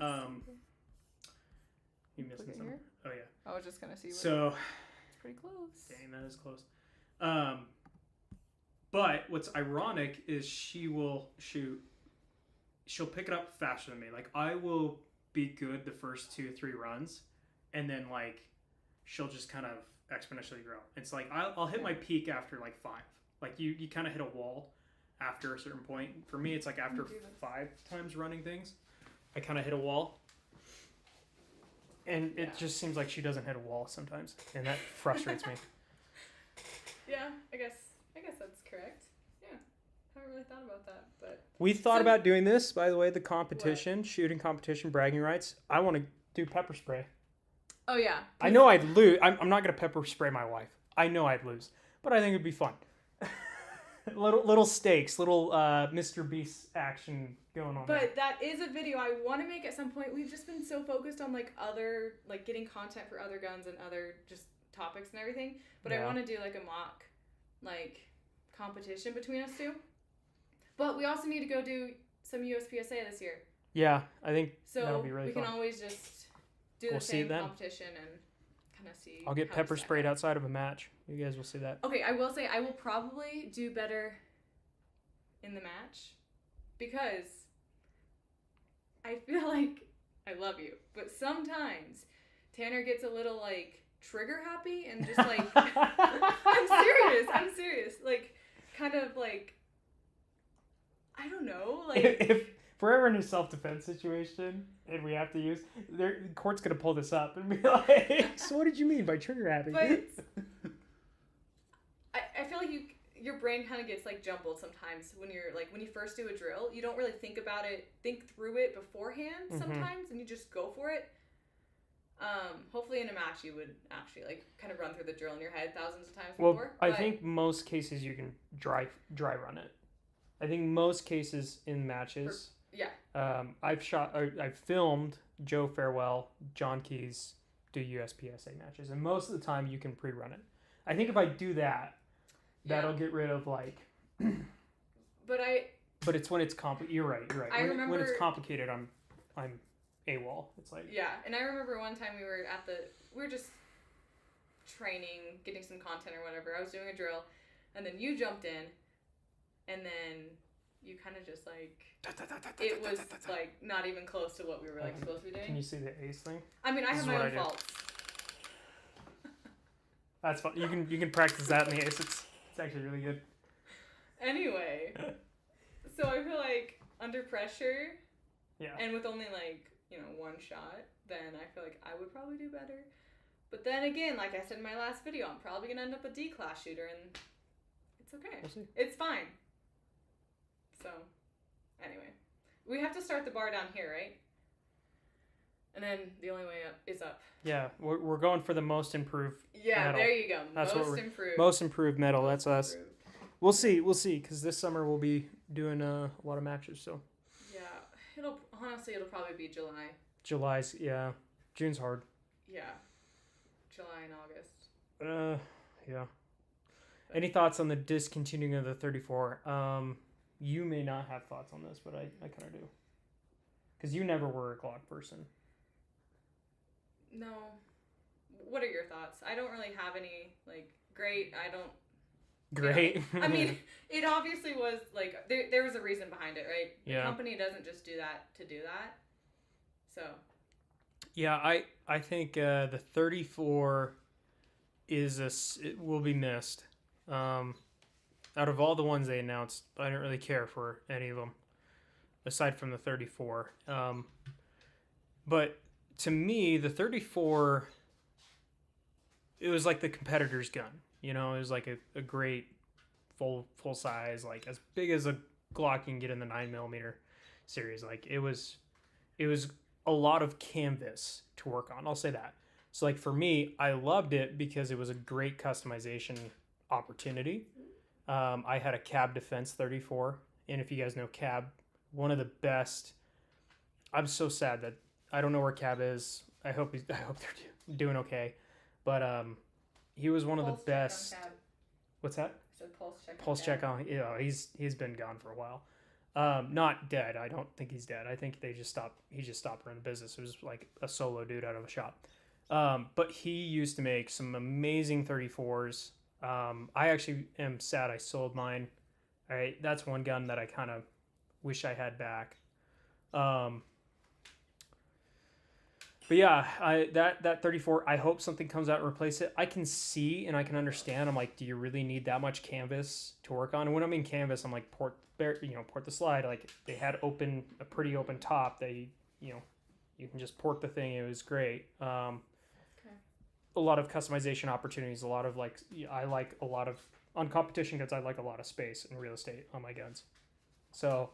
you missing Look at something? here. Oh yeah. I was just gonna see. So It's pretty close. dang, that is close. But what's ironic is she'll pick it up faster than me. Like I will be good the first 2-3 runs, and then like she'll just kind of exponentially grow. It's like I'll hit my peak after like 5. Like you kind of hit a wall after a certain point. For me, it's like after 5 times running things, I kind of hit a wall. And it just seems like she doesn't hit a wall sometimes, and that frustrates me. Yeah, I guess that's correct. Yeah, haven't really thought about that, but We thought about doing this, by the way, the competition, shooting competition, bragging rights. I want to do pepper spray. oh yeah, I know I'd lose. I'm not going to pepper spray my wife. I know I'd lose, but I think it'd be fun. little stakes, little Mr. Beast action going on. But that is a video I want to make at some point. We've just been so focused on like other, like getting content for other guns and other just topics and everything. But I want to do like a mock, like competition between us two. But we also need to go do some USPSA this year. Yeah, I think So that'll be really we fun. can always just do We'll the see same then. competition and kind of see. I'll get how we pepper stack sprayed up. outside of a match. You guys will see that. Okay, I will say I will probably do better in the match because I feel like I love you, but sometimes Tanner gets a little like trigger happy and just like I'm serious. Like kind of like I don't know, like if we're ever in a self-defense situation and we have to use, the court's gonna pull this up and be like, "So what did you mean by trigger happy?" but I feel like your brain kind of gets like jumbled sometimes when you first do a drill. You don't really think through it beforehand sometimes, and you just go for it. Hopefully in a match you would actually like kind of run through the drill in your head thousands of times before. I think most cases you can dry run it. I think most cases in matches. I've filmed Joe Farewell, John Keys do USPSA matches, and most of the time you can pre-run it. I think if I do that, that'll get rid of like. But it's when it's You're right. I When remember it's complicated, I'm AWOL. It's like and I remember one time we were just training, getting some content or whatever. I was doing a drill, and then you jumped in, and then you kind of just like it was like not even close to what we were like supposed to be doing. Can you see the ace thing? I mean, I have my own faults. That's fun. You can practice that in the ace. It's actually really good. Anyway, so I feel like under pressure, and with only like one shot, then I feel like I would probably do better. But then again, like I said in my last video, I'm probably gonna end up a D class shooter, and it's okay. We'll see. It's fine. So, anyway, we have to start the bar down here, right? And then the only way up is up. Yeah, we're going for the most improved. Yeah, medal. there you go. That's most improved. Most improved medal. That's us. Improved. We'll see, because this summer we'll be doing a lot of matches. So. Yeah, it'll probably be July. June's hard. Yeah, July and August. Yeah. Any thoughts on the discontinuing of the 34? You may not have thoughts on this, but I kind of do. Because you never were a Glock person. No. What are your thoughts? I don't really have any, like, great. Great. I mean, it obviously was, like, there was a reason behind it, right? The company doesn't just do that to do that. So. Yeah, I think the 34 it will be missed. Out of all the ones they announced, I didn't really care for any of them, aside from the 34. But to me, the 34, it was like the competitor's gun. It was like a great full size, like as big as a Glock you can get in the 9mm series. Like it was a lot of canvas to work on. I'll say that. So like for me, I loved it because it was a great customization opportunity. I had a Cab Defense 34, and if you guys know Cab, one of the best. I'm so sad that I don't know where Cab is. I hope they're doing okay, but he was one of the best. What's that? I said pulse check. Pulse check on. He's been gone for a while. Not dead. I don't think he's dead. I think he just stopped running the business. It was like a solo dude out of a shop. But he used to make some amazing 34s. I actually am sad I sold mine. All right, that's one gun that I kind of wish I had back. But yeah, that 34, I hope something comes out and replace it. I can see and I can understand. I'm like, do you really need that much canvas to work on? And when I mean canvas, I'm like port the slide. Like they had a pretty open top. They, you can just port the thing. It was great. A lot of customization opportunities. A lot of on competition guns. I like a lot of space and real estate on my guns. So,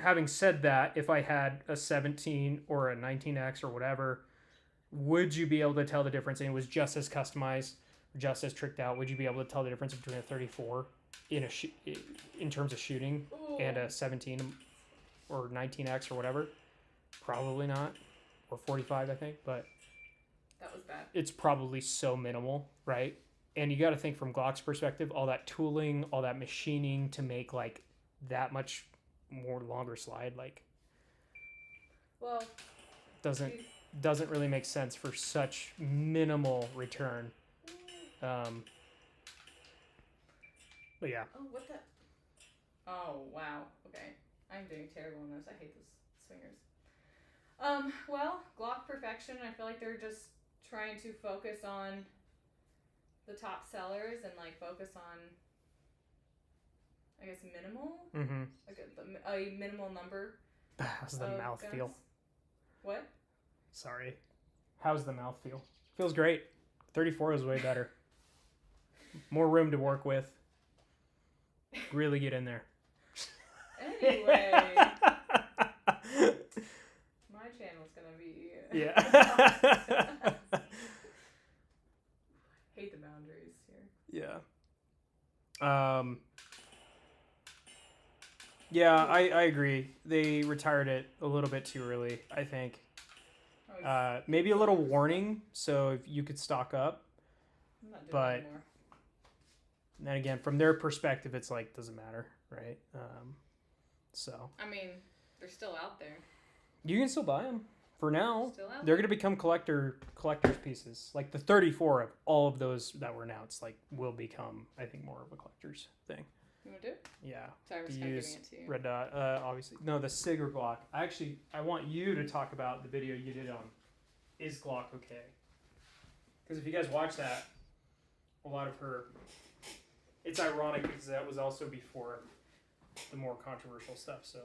having said that, if I had a 17 or a 19X or whatever, would you be able to tell the difference? And it was just as customized, just as tricked out. Would you be able to tell the difference between a 34 in terms of shooting and a 17 or 19X or whatever? Probably not. Or 45, I think. But that was bad. It's probably so minimal, right? And you got to think from Glock's perspective, all that tooling, all that machining to make like that much more longer slide, like, well, doesn't really make sense for such minimal return. But yeah. Oh, what the? Oh, wow. Okay, I'm doing terrible on this. I hate those swingers. Well, Glock perfection. I feel like they're just trying to focus on the top sellers and like focus on, I guess, minimal. Mm-hmm. Like a minimal number. How's the mouth guns. feel? What? Sorry. How's the mouth feel? Feels great. 34 is way better. More room to work with. Really get in there. Anyway. My channel's gonna be. Yeah. Hate the boundaries here. Yeah. Yeah, I agree. They retired it a little bit too early, I think. Maybe a little warning, so if you could stock up. I'm not doing But it anymore. then again, from their perspective, it's like, doesn't matter, right? So. I mean, they're still out there. You can still buy them. For now, Still out they're there? going to become collector's pieces. Like the 34 of all of those that were announced, like, will become, I think, more of a collector's thing. You want to do it? Yeah. Sorry, I'm just kind of giving it to you. Red Dot, obviously. No, the Sig or Glock. I want you to talk about the video you did on Is Glock Okay? Because if you guys watch that, a lot of her... It's ironic because that was also before the more controversial stuff, so...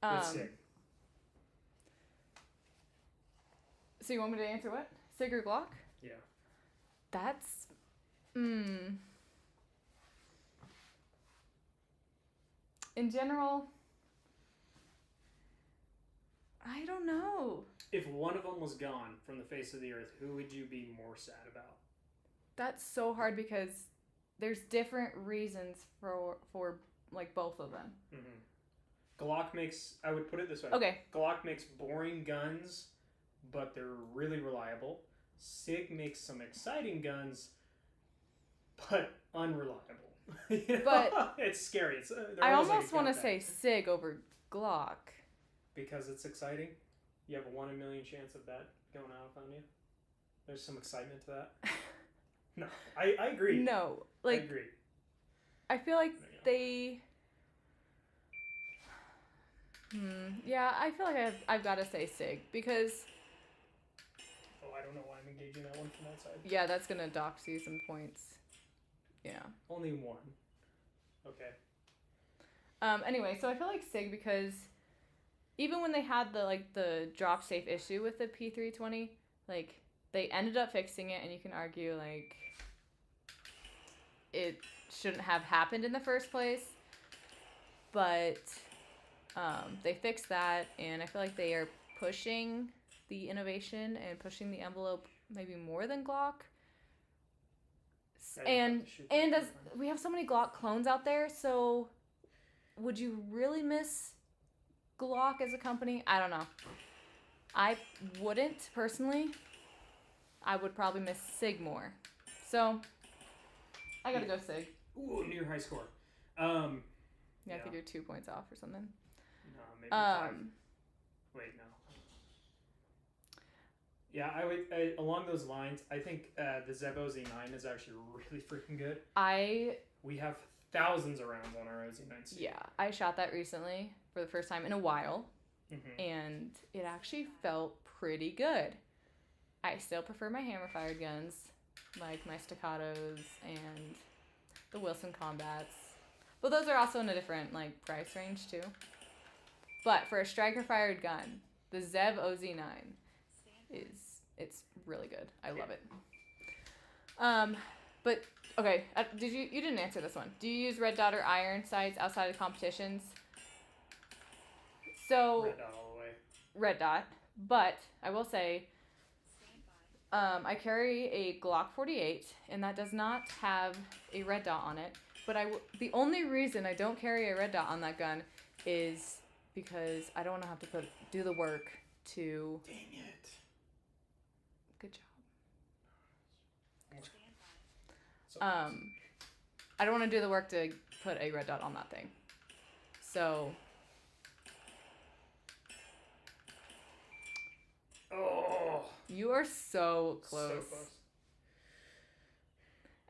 It's Sig. So you want me to answer what? Sig or Glock? Yeah. That's... In general, I don't know. If one of them was gone from the face of the earth, who would you be more sad about? That's so hard because there's different reasons for like both of them. Mm-hmm. Glock makes, I would put it this way. Okay. Glock makes boring guns, but they're really reliable. Sig makes some exciting guns, but unreliable. But it's scary. I almost want to say Sig over Glock. Because it's exciting? You have a 1 in a million chance of that going out on you? There's some excitement to that? No, I agree. No, I agree. I feel like they... Yeah, I feel like I've got to say Sig because... Oh, I don't know why I'm engaging that one from that side. Yeah, that's going to dox you some points. Yeah. Only one. Okay. Anyway, so I feel like Sig because even when they had the drop safe issue with the P320, like they ended up fixing it, and you can argue like it shouldn't have happened in the first place, but they fixed that, and I feel like they are pushing the innovation and pushing the envelope maybe more than Glock. And as we have so many Glock clones out there, so would you really miss Glock as a company? I don't know. I wouldn't personally. I would probably miss Sig more. So I gotta go Sig. Ooh, near high score. Yeah, I think you're 2 points off or something. No, maybe 5. Wait, no. Yeah, I would along those lines. I think the Zev OZ9 is actually really freaking good. We have thousands of rounds on our OZ9. Yeah, I shot that recently for the first time in a while, and it actually felt pretty good. I still prefer my hammer-fired guns, like my Staccatos and the Wilson Combats, but those are also in a different like price range too. But for a striker-fired gun, the Zev OZ9 it's really good. I love it. But okay, you didn't answer this one. Do you use red dot or iron sights outside of competitions? So Red dot all the way. Red dot, but I will say I carry a Glock 48 and that does not have a red dot on it, but the only reason I don't carry a red dot on that gun is because I don't want to have to do the work to... Dang it. Good job. So, I don't want to do the work to put a red dot on that thing. So... Oh! You are so close. So close.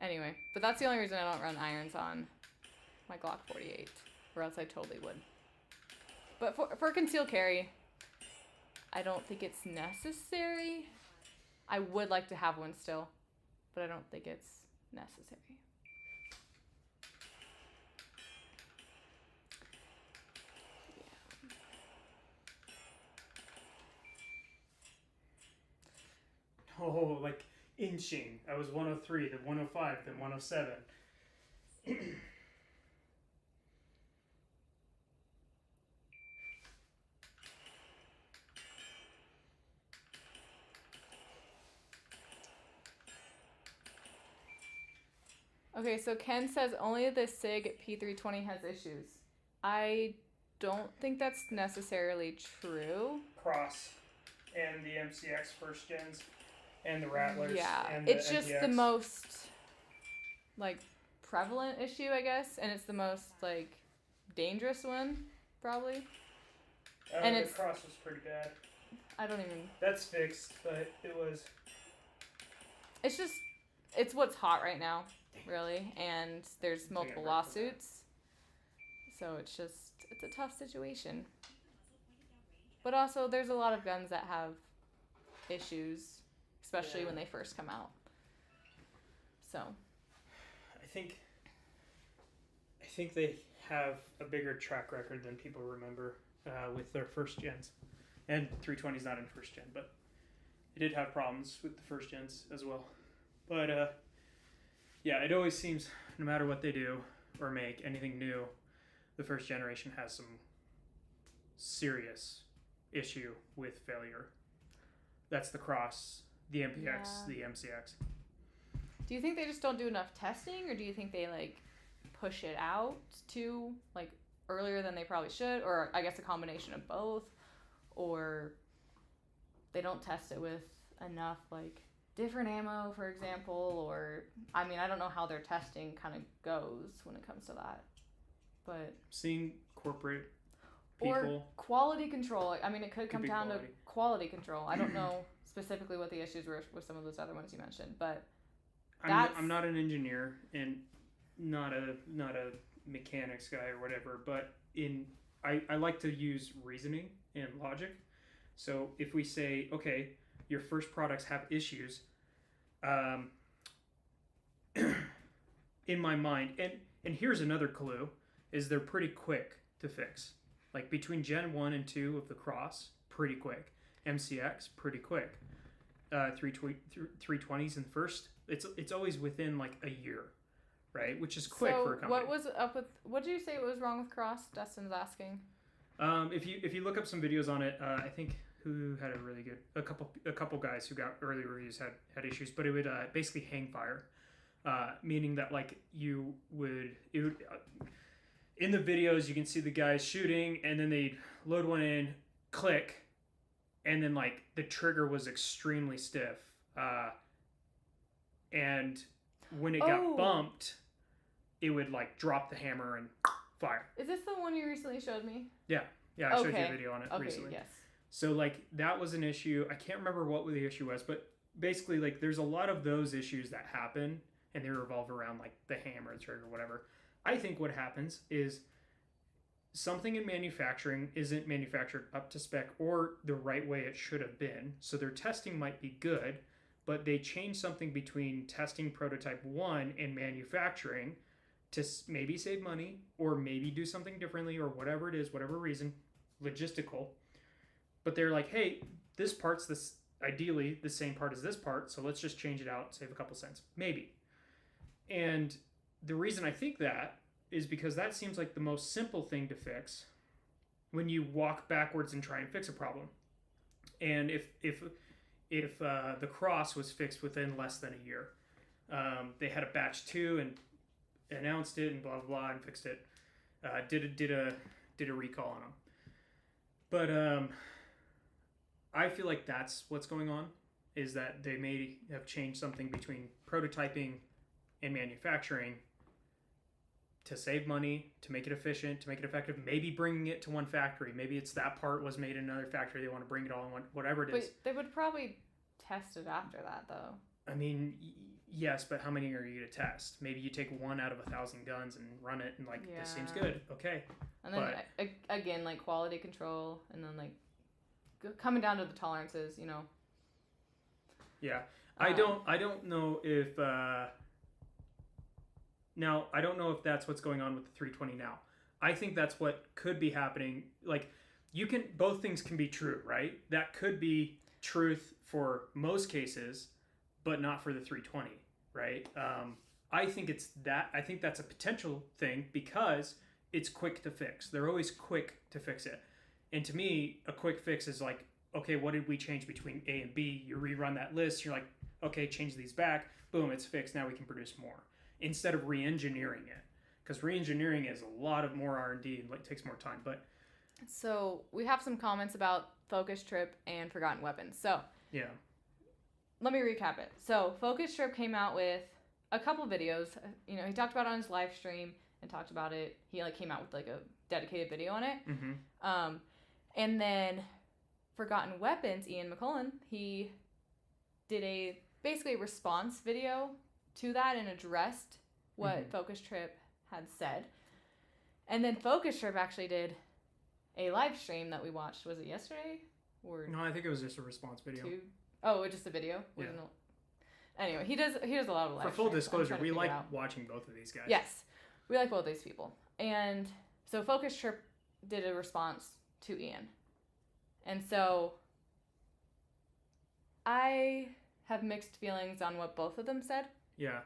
Anyway, but that's the only reason I don't run irons on my Glock 48, or else I totally would. But for concealed carry, I don't think it's necessary. I would like to have one still, but I don't think it's necessary. Oh, like inching. I was 103, then 105, then 107. Okay, so Ken says only the SIG P320 has issues. I don't think that's necessarily true. Cross and the MCX first gens and the Rattlers. Yeah, and the it's just NTX. the most like prevalent issue, I guess, and it's the most like dangerous one, probably. And the it's- cross was pretty bad. I don't even. That's fixed, but it was. It's what's hot right now, really, and there's multiple break for that. lawsuits, so it's a tough situation. But also, there's a lot of guns that have issues, especially Yeah. when they first come out. So. I think they have a bigger track record than people remember with their first gens. And 320 is not in first gen, but it did have problems with the first gens as well. But yeah, it always seems no matter what they do or make anything new, the first generation has some serious issue with failure. That's the Cross, the MPX, the MCX. Do you think they just don't do enough testing, or do you think they like push it out to like earlier than they probably should, or I guess a combination of both, or they don't test it with enough like different ammo, for example, or I mean I don't know how their testing kind of goes when it comes to that, but Seeing corporate people. or quality control. I mean it could come be down quality. to quality control. I don't know specifically what the issues were with some of those other ones you mentioned, but I'm not an engineer and not a mechanics guy or whatever, but I like to use reasoning and logic. So if we say, okay, your first products have issues, in my mind, and here's another clue, is they're pretty quick to fix. Like between Gen 1 and 2 of the Cross, pretty quick. MCX, pretty quick. 320s and first, it's always within like a year, right? Which is quick for a company. What was up with? What did you say was wrong with Cross? Dustin's asking. If you look up some videos on it, I think who had a really good a couple guys who got early reviews had issues, but it would basically hang fire, meaning that like it would in the videos you can see the guys shooting and then they'd load one in, click, and then like the trigger was extremely stiff, and when it got bumped, it would like drop the hammer and fire. Is this the one you recently showed me? Yeah, I showed you Okay. a video on it Okay, recently. yes. So like that was an issue. I can't remember what the issue was, but basically like there's a lot of those issues that happen and they revolve around like the hammer, the trigger, whatever. I think what happens is something in manufacturing isn't manufactured up to spec or the right way it should have been. So their testing might be good, but they change something between testing prototype 1 and manufacturing to maybe save money or maybe do something differently or whatever it is, whatever reason, logistical. But they're like, hey, this part's this ideally the same part as this part, so let's just change it out, save a couple cents. Maybe. And the reason I think that is because that seems like the most simple thing to fix when you walk backwards and try and fix a problem. And if the cross was fixed within less than a year, they had a batch 2 and announced it and blah blah blah and fixed it, did a recall on them. But I feel like that's what's going on, is that they may have changed something between prototyping and manufacturing to save money, to make it efficient, to make it effective, maybe bringing it to one factory. Maybe it's that part was made in another factory. They want to bring it all in one, whatever it is. But they would probably test it after that, though. I mean, yes, but how many are you going to test? Maybe you take 1 out of 1,000 guns and run it and this seems good. Okay. And then again, like quality control, and then like coming down to the tolerances, you know. Yeah. I don't know if now, I don't know if that's what's going on with the 320 now. I think that's what could be happening. Like, both things can be true, right? That could be truth for most cases, but not for the 320, right? I think that's a potential thing because it's quick to fix. They're always quick to fix it. And to me, a quick fix is like, okay, what did we change between A and B? You rerun that list. You're like, okay, change these back. Boom, it's fixed. Now we can produce more. Instead of re-engineering it, because re-engineering is a lot of more R&D and takes more time. But so we have some comments about Focus Trip and Forgotten Weapons. So yeah, let me recap it. So Focus Trip came out with a couple videos. You know, he talked about it on his live stream and talked about it. He came out with a dedicated video on it. Mm-hmm. And then Forgotten Weapons, Ian McCullen, he did basically a response video to that and addressed what Focus Trip had said. And then Focus Trip actually did a live stream that we watched. Was it yesterday? Or no, I think it was just a response video. Just a video? Yeah. Anyway, he does a lot of live For full streams. disclosure, we like watching both of these guys. Yes. We like both these people. And so Focus Trip did a response to Ian. And so I have mixed feelings on what both of them said. Yeah.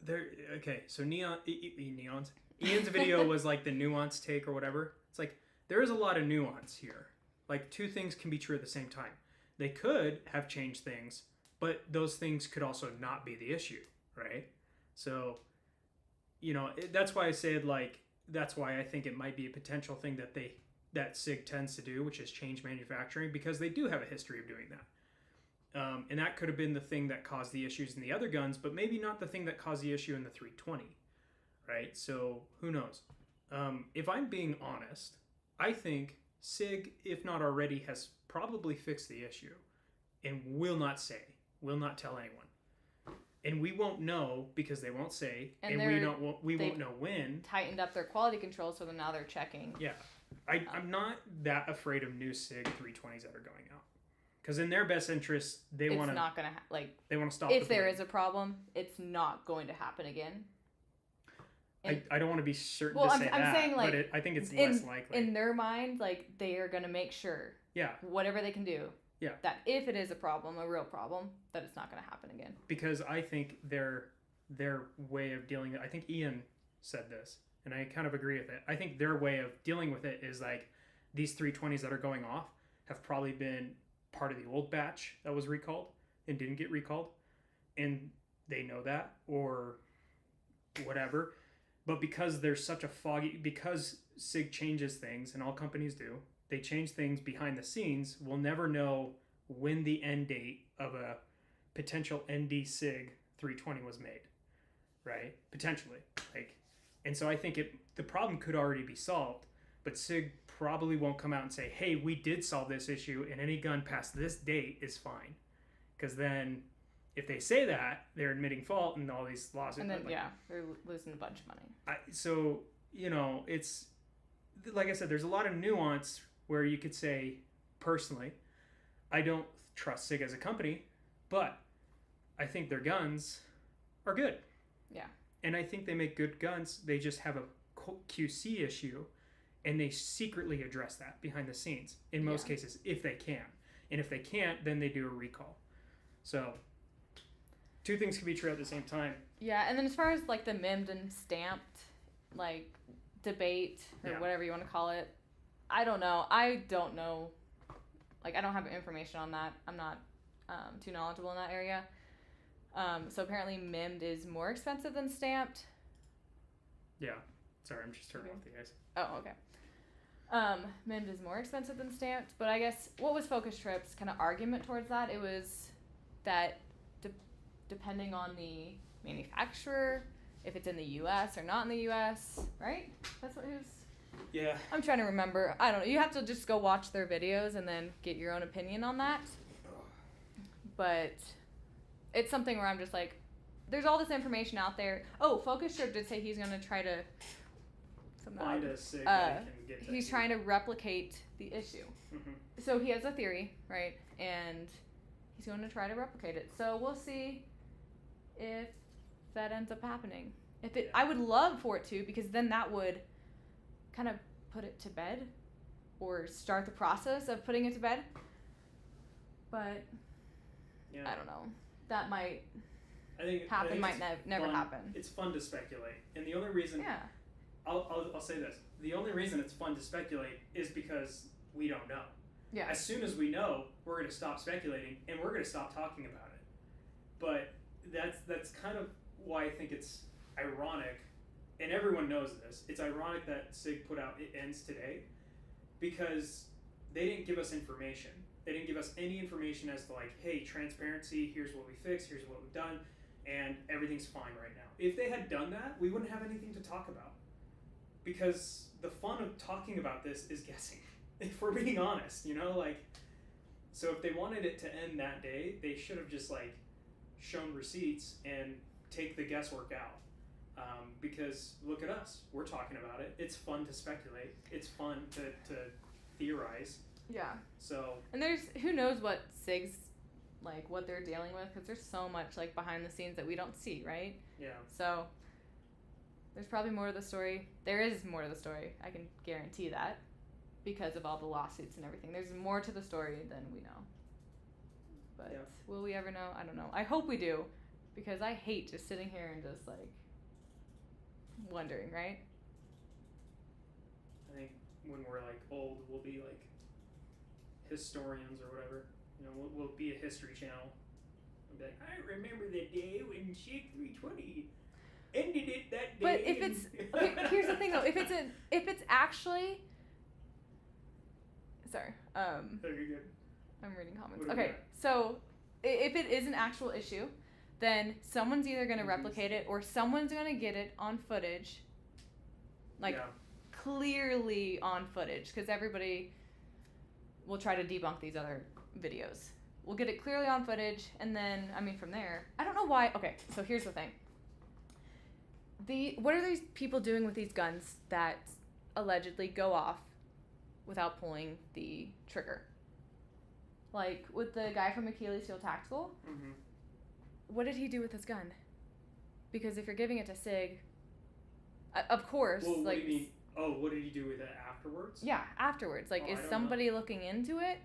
They're okay. So Ian's video was like the nuanced take or whatever. It's like there is a lot of nuance here. Like two things can be true at the same time. They could have changed things, but those things could also not be the issue, right? So, that's why I said that's why I think it might be a potential thing that SIG tends to do, which is change manufacturing, because they do have a history of doing that. And that could have been the thing that caused the issues in the other guns, but maybe not the thing that caused the issue in the 320, right? So who knows? If I'm being honest, I think SIG, if not already, has probably fixed the issue and will not tell anyone. And we won't know because they won't say, and we won't know when. Tightened up their quality control, so now they're checking. Yeah. I'm not that afraid of new SIG 320s that are going out. Because in their best interest, they want to... It's not going to... they want to stop if there is a problem, it's not going to happen again. I don't want to be certain to say that, saying, but I think it's less likely. In their mind, they are going to make sure... Yeah. Whatever they can do. Yeah. That if it is a problem, a real problem, that it's not going to happen again. Because I think their way of dealing... I think Ian said this, and I kind of agree with it. I think their way of dealing with it is these 320s that are going off have probably been part of the old batch that was recalled and didn't get recalled, and they know that or whatever. But because there's such a because SIG changes things, and all companies do, they change things behind the scenes, we'll never know when the end date of a potential ND SIG 320 was made, right? Potentially. And so I think the problem could already be solved, but SIG probably won't come out and say, hey, we did solve this issue and any gun past this date is fine. Because then if they say that, they're admitting fault and all these lawsuits. And then, they're losing a bunch of money. So, it's, like I said, there's a lot of nuance where you could say, personally, I don't trust SIG as a company, but I think their guns are good. Yeah. And I think they make good guns. They just have a QC issue, and they secretly address that behind the scenes in most cases, if they can. And if they can't, then they do a recall. So, two things can be true at the same time. Yeah, and then as far as like the MIMD and stamped, like debate or whatever you want to call it, I don't know. Like, I don't have information on that. I'm not too knowledgeable in that area. So apparently MIMD is more expensive than stamped. Yeah. Sorry, I'm just turning off the ice. Oh, okay. MIMD is more expensive than stamped, but I guess what was Focus Trip's kind of argument towards that? It was that depending on the manufacturer, if it's in the U.S. or not in the U.S., right? That's what he was... Yeah. I'm trying to remember. I don't know. You have to just go watch their videos and then get your own opinion on that. But it's something where I'm just like, there's all this information out there. Oh, Focus Trip did say he's going to try to... Find a SIG that can get he's trying to replicate the issue. Mm-hmm. So he has a theory, right? And he's going to try to replicate it. So we'll see if that ends up happening. I would love for it to, because then that would kind of put it to bed or start the process of putting it to bed. But I don't know. That might happen, might never happen. It's fun to speculate. And the only reason... Yeah. I'll say this. The only reason it's fun to speculate is because we don't know. Yeah. As soon as we know, we're going to stop speculating and we're going to stop talking about it. But that's kind of why I think it's ironic, and everyone knows this. It's ironic that SIG put out It Ends Today, because they didn't give us information. They didn't give us any information as to like, hey, transparency, here's what we fixed, here's what we've done, and everything's fine right now. If they had done that, we wouldn't have anything to talk about. Because the fun of talking about this is guessing, if we're being honest, so if they wanted it to end that day, they should have just shown receipts and take the guesswork out. Because look at us, we're talking about it. It's fun to speculate. It's fun to theorize. Yeah. So. And there's, who knows what SIG's, what they're dealing with, because there's so much behind the scenes that we don't see, right? Yeah. So. There's probably more to the story. There is more to the story. I can guarantee that, because of all the lawsuits and everything. There's more to the story than we know. But will we ever know? I don't know. I hope we do, because I hate just sitting here and just wondering, right? I think when we're old, we'll be historians or whatever. We'll be a history channel. We'll be like, I remember the day when SIG 320 ended it that day. But if it's okay, here's the thing though. If it's actually, sorry. You're good. I'm reading comments. Okay, so if it is an actual issue, then someone's either going to replicate it or someone's going to get it on footage, clearly on footage, because everybody will try to debunk these other videos. We'll get it clearly on footage, and then from there, I don't know why. Okay, so here's the thing. What are these people doing with these guns that allegedly go off without pulling the trigger? With the guy from Achilles Steel Tactical, what did he do with his gun? Because if you're giving it to SIG, of course, well, what do you mean? Oh, what did he do with it afterwards? Yeah, afterwards. Is somebody looking into it?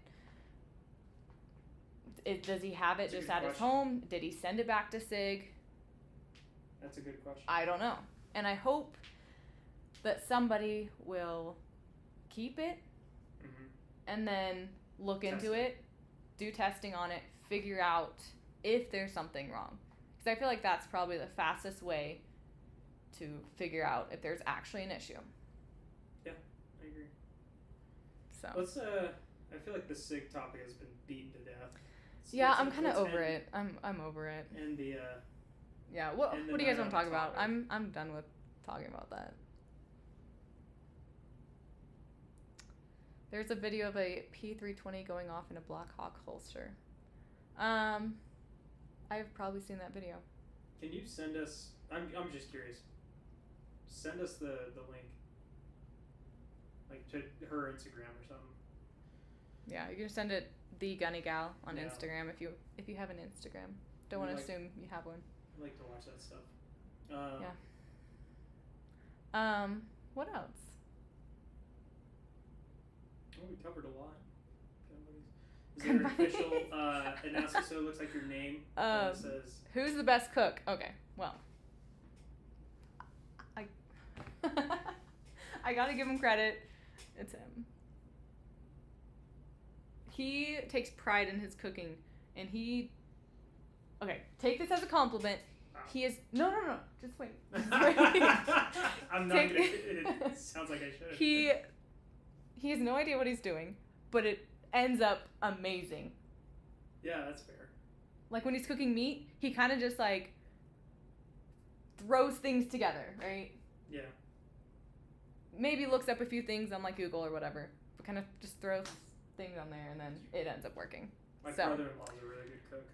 Does he have it just at his home? Did he send it back to SIG? That's a good question. I don't know. And I hope that somebody will keep it and then look into it, do testing on it, figure out if there's something wrong. Because I feel like that's probably the fastest way to figure out if there's actually an issue. Yeah, I agree. So let's I feel like the SIG topic has been beaten to death. I'm kind of over it. I'm over it. And the yeah, what do you guys want to talk about? I'm done with talking about that. There's a video of a P320 going off in a Black Hawk holster. I've probably seen that video. Can you send us? I'm just curious. Send us the link, like to her Instagram or something. Yeah, you can send it the Gunny Gal on Yeah. Instagram if you have an Instagram. Don't want to Like- assume you have one. I like to watch that stuff. Yeah. What else? Well, we covered a lot. Is there an official announcement? So it looks like your name says. Who's the best cook? Okay, well, I I gotta give him credit. It's him. He takes pride in his cooking, and okay, take this as a compliment. Wow. He is no. Just wait. I'm not. It sounds like I should. He has no idea what he's doing, but it ends up amazing. Yeah, that's fair. Like when he's cooking meat, he kind of just like throws things together, right? Yeah. Maybe looks up a few things on like Google or whatever, but kind of just throws things on there and then it ends up working. My So- brother-in-law is a really good cook.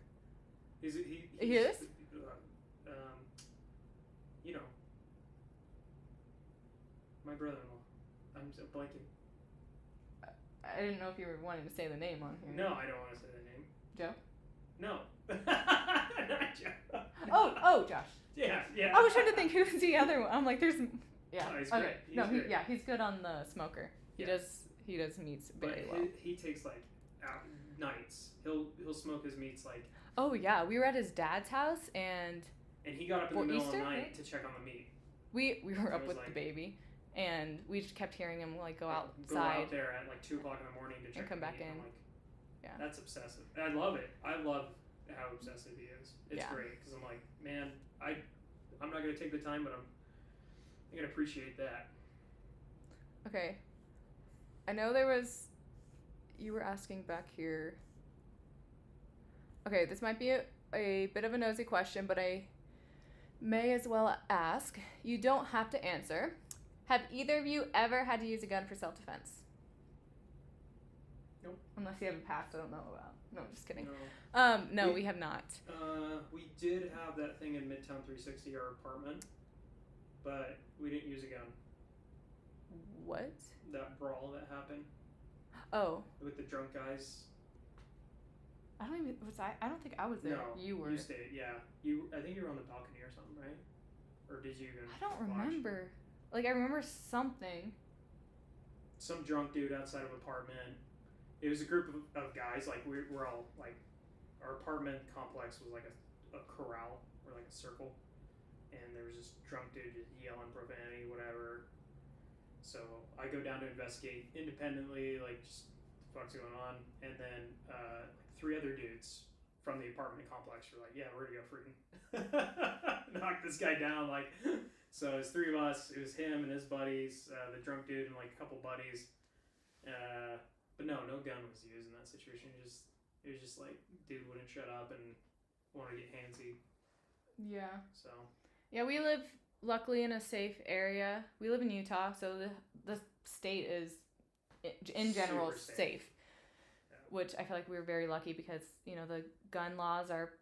He is? You know, my brother-in-law. I'm so blanking. I didn't know if you were wanting to say the name on here. No, I don't want to say the name. Joe? No. Not Joe. Oh, Josh. Yeah. I was trying to think who's the other one. I'm like, there's, yeah. Oh, he's okay. great. He's No, great. he's good on the smoker. He Yes. does meats But very well. he takes like out nights. He'll smoke his meats like. Oh yeah, we were at his dad's house and And he got up in For the middle Easter, of the night right? to check on the meat. we were I up was with like- the baby and we just kept hearing him like go Go outside. out there at like 2:00 in the morning to check come the back meat. I'm in. like, Yeah. That's obsessive. I love it. I love how obsessive he is. It's Yeah. great because I'm like, man, I'm not gonna take the time, but I'm gonna appreciate that. Okay. I know you were asking back here. Okay, this might be a bit of a nosy question, but I may as well ask. You don't have to answer. Have either of you ever had to use a gun for self-defense? Nope. Unless you have a past I don't know about. No, just kidding. No. No, we have not. We did have that thing in Midtown 360, our apartment, but we didn't use a gun. What? That brawl that happened Oh, with the drunk guys. I don't think I was there. No, You were. You stayed, yeah. I think you were on the balcony or something, right? Or did you even? I don't watch? remember. Like I remember something. Some drunk dude outside of apartment. It was a group of guys. Like we're all like, our apartment complex was like a corral or like a circle, and there was this drunk dude just yelling profanity, whatever. So I go down to investigate independently, like just what's going on, and then like 3 other dudes from the apartment complex were like, "Yeah, we're gonna go freaking knock this guy down." Like, so it was 3 of us. It was him and his buddies, the drunk dude and like a couple buddies. But no gun was used in that situation. It was just like dude wouldn't shut up and wanted to get handsy. Yeah. So Yeah, we live luckily in a safe area. We live in Utah, so the state is in general Super safe. safe. Yeah. Which I feel like we were very lucky because, you know, the gun laws are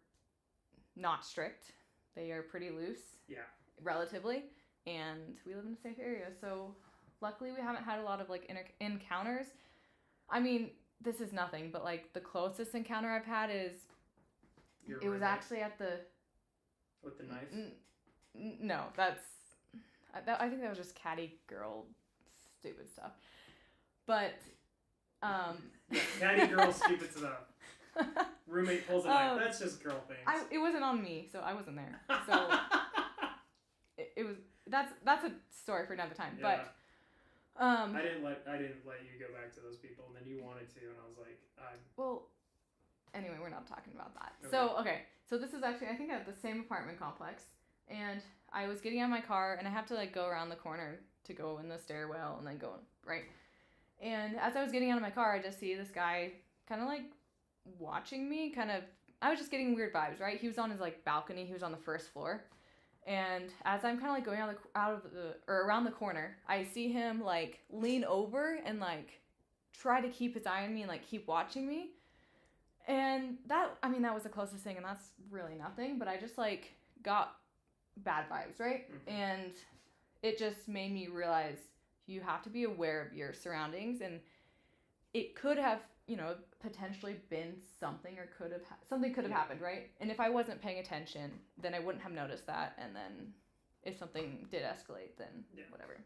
not strict. They are pretty loose. Yeah. Relatively, and we live in a safe area. So luckily we haven't had a lot of like encounters. I mean, this is nothing, but like the closest encounter I've had is your it was roommate actually at the with the knife. no, I think that was just catty girl stupid stuff. But Catty girl stupid stuff. Roommate pulls a knife. That's just girl things. it wasn't on me, so I wasn't there. So it was that's a story for another time. Yeah. But I didn't let you go back to those people, and then you wanted to, and I was like, well, anyway, we're not talking about that. Okay. So this is actually I think at the same apartment complex, and I was getting out of my car, and I have to like go around the corner to go in the stairwell, and then go right. And as I was getting out of my car, I just see this guy kind of like watching me. I was just getting weird vibes, right? He was on his like balcony. He was on the first floor, And as I'm kind of like going around the corner, I see him like lean over and like try to keep his eye on me and like keep watching me. And that was the closest thing, and that's really nothing, but I just like got bad vibes, right? Mhm. And it just made me realize you have to be aware of your surroundings, and it could have, potentially been something, or something could have happened, right? And if I wasn't paying attention, then I wouldn't have noticed that, and then if something did escalate, then whatever.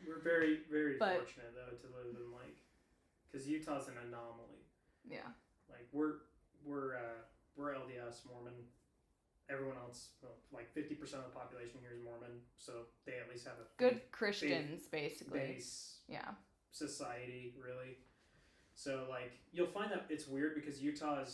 We're very, very fortunate though to live in because Utah's an anomaly. Yeah. Like we're LDS Mormon. Everyone else, like 50% of the population here is Mormon, so they at least have a good Christians, basically. Base yeah. Society, really. So like you'll find that it's weird because Utah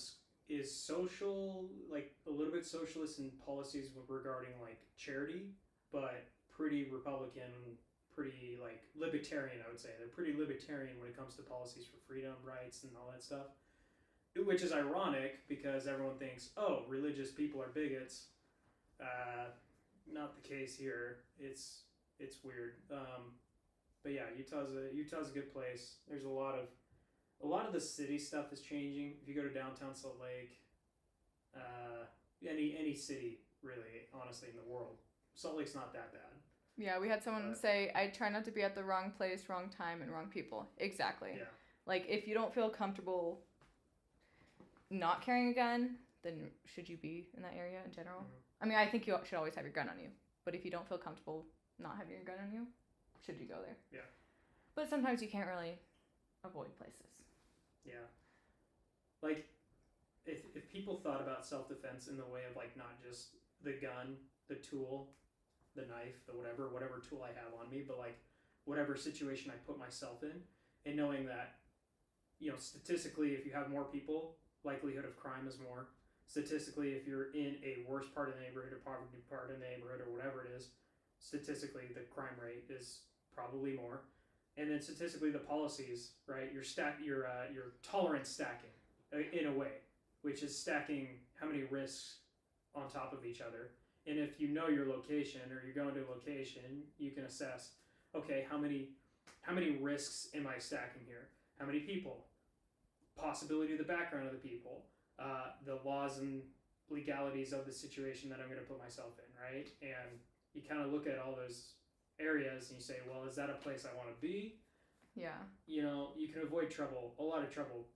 is social, like a little bit socialist in policies regarding like charity, but pretty Republican, pretty like libertarian, I would say. They're pretty libertarian when it comes to policies for freedom, rights, and all that stuff. Which is ironic because everyone thinks, oh, religious people are bigots. Not the case here. It's weird. But yeah, Utah's a good place. There's a lot of the city stuff is changing. If you go to downtown Salt Lake, any city really, honestly, in the world, Salt Lake's not that bad. Yeah, we had someone say, I try not to be at the wrong place, wrong time, and wrong people. Exactly. Yeah. Like, if you don't feel comfortable not carrying a gun, then should you be in that area in general? Mm-hmm. I mean, I think you should always have your gun on you. But if you don't feel comfortable not having your gun on you, should you go there? Yeah. But sometimes you can't really avoid places. Yeah. Like, if people thought about self-defense in the way of, like, not just the gun, the tool, the knife, the whatever tool I have on me, but, like, whatever situation I put myself in, and knowing that, statistically, if you have more people, likelihood of crime is more. Statistically, if you're in a worse part of the neighborhood or poverty part of the neighborhood or whatever it is, statistically the crime rate is probably more. And then statistically the policies, right? Your tolerance stacking in a way, which is stacking how many risks on top of each other. And if you know your location or you're going to a location, you can assess, okay, how many risks am I stacking here? How many people? Possibility of the background of the people, the laws and legalities of the situation that I'm going to put myself in, right? And you kind of look at all those areas and you say, well, is that a place I want to be? Yeah. You can avoid trouble, a lot of trouble,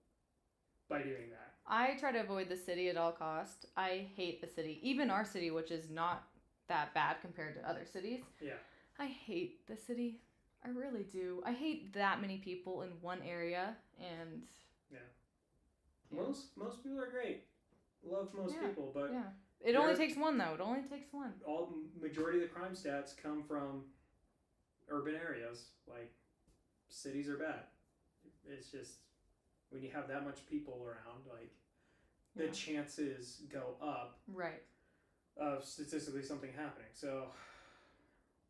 by doing that. I try to avoid the city at all cost. I hate the city. Even our city, which is not that bad compared to other cities. Yeah. I hate the city. I really do. I hate that many people in one area, and... Yeah. Most people are great. Love most people, but yeah, it only takes one though. It only takes one. Majority of the crime stats come from urban areas. Like cities are bad. It's just when you have that much people around, like the chances go up. Right. Of statistically something happening. So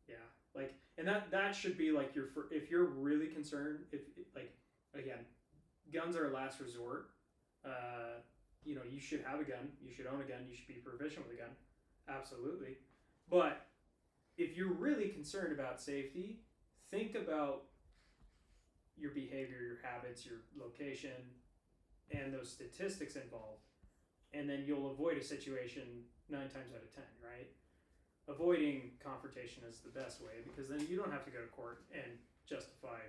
yeah, like, and that should be like if you're really concerned, if like again, guns are a last resort. You should have a gun. You should own a gun. You should be proficient with a gun. Absolutely. But if you're really concerned about safety, think about your behavior, your habits, your location, and those statistics involved. And then you'll avoid a situation 9 times out of 10, right? Avoiding confrontation is the best way because then you don't have to go to court and justify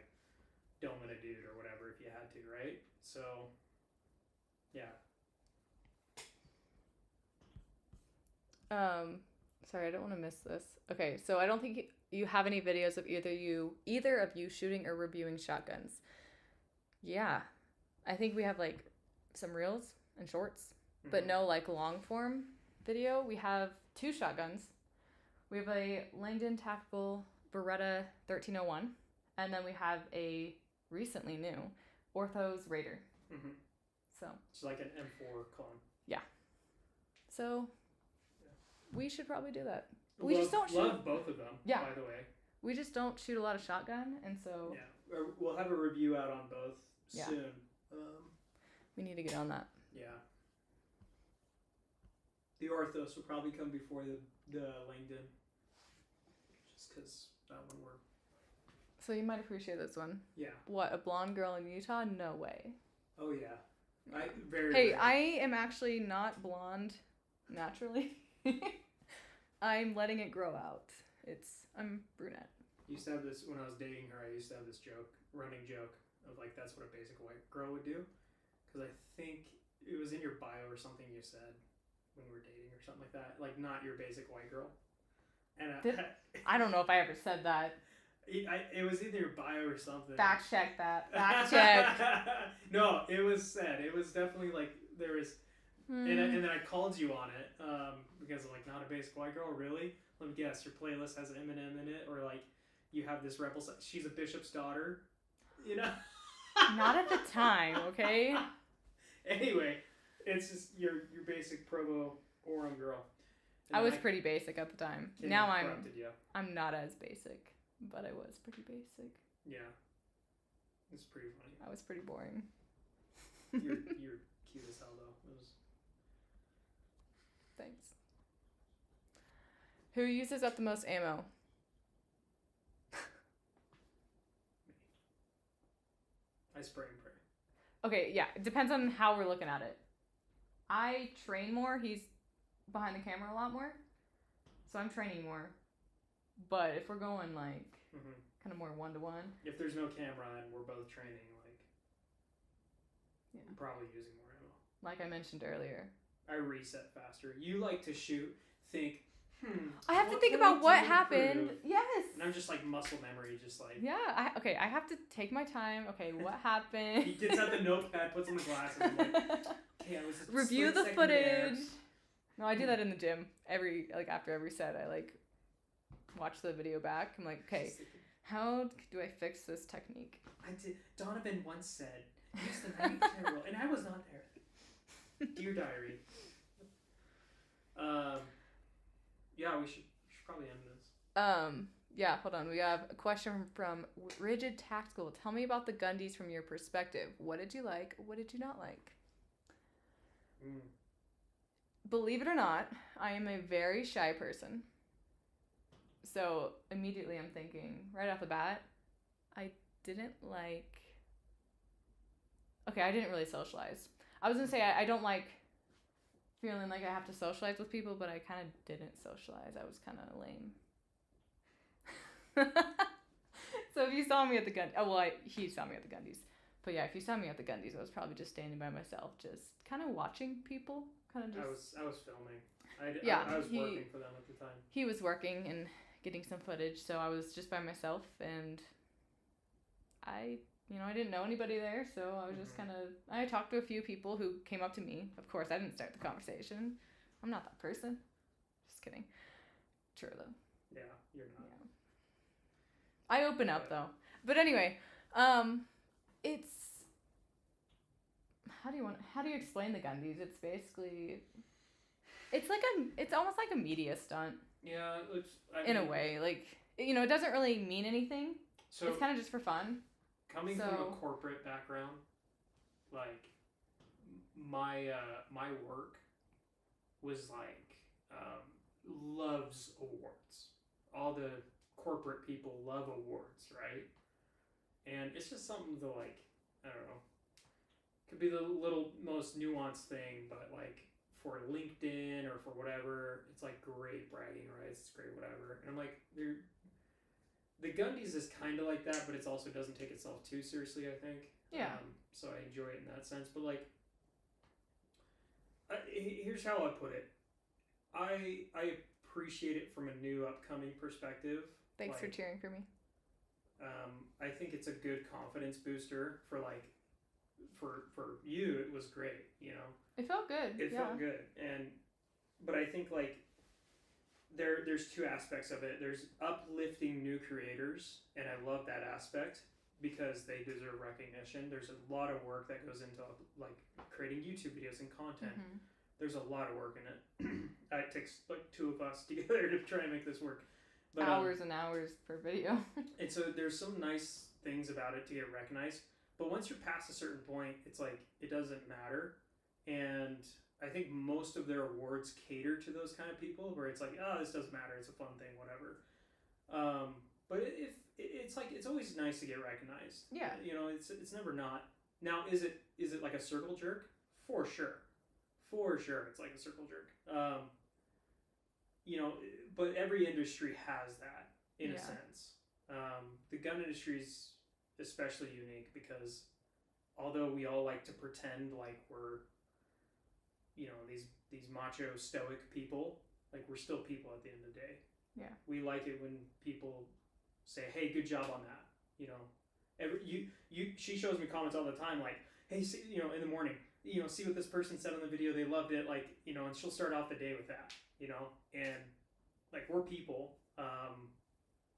doming a dude or whatever if you had to, right? So, yeah. Sorry, I don't want to miss this. Okay, so I don't think you have any videos of either of you shooting or reviewing shotguns. Yeah. I think we have like some reels and shorts, but no like long form video. We have 2 shotguns. We have a Langdon Tactical Beretta 1301, and then we have a recently new Orthos Raider. Mm-hmm. So it's like an M4 clone. Yeah. So we should probably do that. Love both of them. Yeah. By the way. We just don't shoot a lot of shotgun, and so yeah, we'll have a review out on both soon. We need to get on that. Yeah. The Orthos will probably come before the Langdon. Just because that one we're. So you might appreciate this one. Yeah. What, a blonde girl in Utah? No way. Oh yeah. Very. Hey, rare. I am actually not blonde naturally. I'm letting it grow out. I'm brunette. Used to have this when I was dating her. I used to have this running joke of like that's what a basic white girl would do, because I think it was in your bio or something you said when we were dating or something like that. Like not your basic white girl. And I don't know if I ever said that. It was either your bio or something. Fact check that. Fact check. No, it was said. It was definitely like there was, and then I called you on it because I'm like not a basic white girl, really. Let me guess, your playlist has Eminem in it, or like you have this rebel. She's a bishop's daughter, you know. Not at the time, okay. Anyway, it's just your basic Provo Orem girl. And I was pretty basic at the time. Kim Now corrupted you. I'm not as basic, but I was pretty basic. Yeah, it's pretty funny. I was pretty boring. You're cute as hell though. It was... Thanks. Who uses up the most ammo? I spray and pray. Okay, yeah, it depends on how we're looking at it. I train more. He's behind the camera a lot more, so I'm training more. But if we're going like kind of more 1-to-1, if there's no camera and we're both training, like yeah, I'm probably using more ammo. like I mentioned earlier. I reset faster. You like to shoot, think. I have to what think can about I what do to happened. improve? Yes. And I'm just like muscle memory, just like. Yeah. I have to take my time. Okay, what happened? He gets out the notepad, puts on the glasses, and like, okay, I was just a Review split the second footage. there. No, I do that in the gym. After every set, I like watch the video back. I'm like, okay, how do I fix this technique? I did. Donovan once said, "Use the right rule," and I was not there. Dear diary. Yeah, we should probably end this. Yeah, hold on. We have a question from Rigid Tactical. Tell me about the Gundies from your perspective. What did you like? What did you not like? Believe it or not, I am a very shy person. So immediately I'm thinking, right off the bat, I didn't really socialize. I was going to say I don't like feeling like I have to socialize with people, but I kind of didn't socialize. I was kind of lame. So if you saw me at the he saw me at the Gundies. But yeah, if you saw me at the Gundies, I was probably just standing by myself, just kind of watching people. Kind of just. I was filming. I was working for them at the time. He was working and getting some footage, so I was just by myself, and I didn't know anybody there, so I was just I talked to a few people who came up to me. Of course, I didn't start the conversation. I'm not that person. Just kidding. True though. Yeah, you're not. Yeah. I open up though. But anyway, it's how do you explain the Gundies? It's basically it's almost like a media stunt. Yeah, in a way, like it doesn't really mean anything. So it's kind of just for fun. Coming from a corporate background, like my work was like loves awards. All the corporate people love awards, right? And it's just something to like, I don't know, could be the little most nuanced thing, but like for LinkedIn or for whatever, it's like great bragging rights, it's great whatever. And I'm like, the Gundies is kind of like that, but it also doesn't take itself too seriously, I think. Yeah. So I enjoy it in that sense. But like, here's how I put it. I appreciate it from a new upcoming perspective. Thanks for cheering for me. I think it's a good confidence booster for like, for you. It was great, you know. It felt good. It felt good, but I think like there's two aspects of it. There's uplifting new creators, and I love that aspect because they deserve recognition. There's a lot of work that goes into like creating YouTube videos and content. Mm-hmm. There's a lot of work in it. It takes like two of us together to try and make this work. But, hours and hours per video. And so there's some nice things about it to get recognized. But once you're past a certain point, it's like it doesn't matter. And I think most of their awards cater to those kind of people, where it's like, oh, this doesn't matter, it's a fun thing, whatever. But if it's like, it's always nice to get recognized. Yeah. You know, it's never not. Now, is it like a circle jerk? For sure, it's like a circle jerk. You know, but every industry has that in a sense. The gun industry is especially unique because although we all like to pretend like we're, you know, these macho stoic people, like we're still people at the end of the day. Yeah. We like it when people say, "Hey, good job on that." You know, she shows me comments all the time like, "Hey, see, you know, in the morning, you know, see what this person said on the video, they loved it," like, you know, and she'll start off the day with that, you know, and like we're people,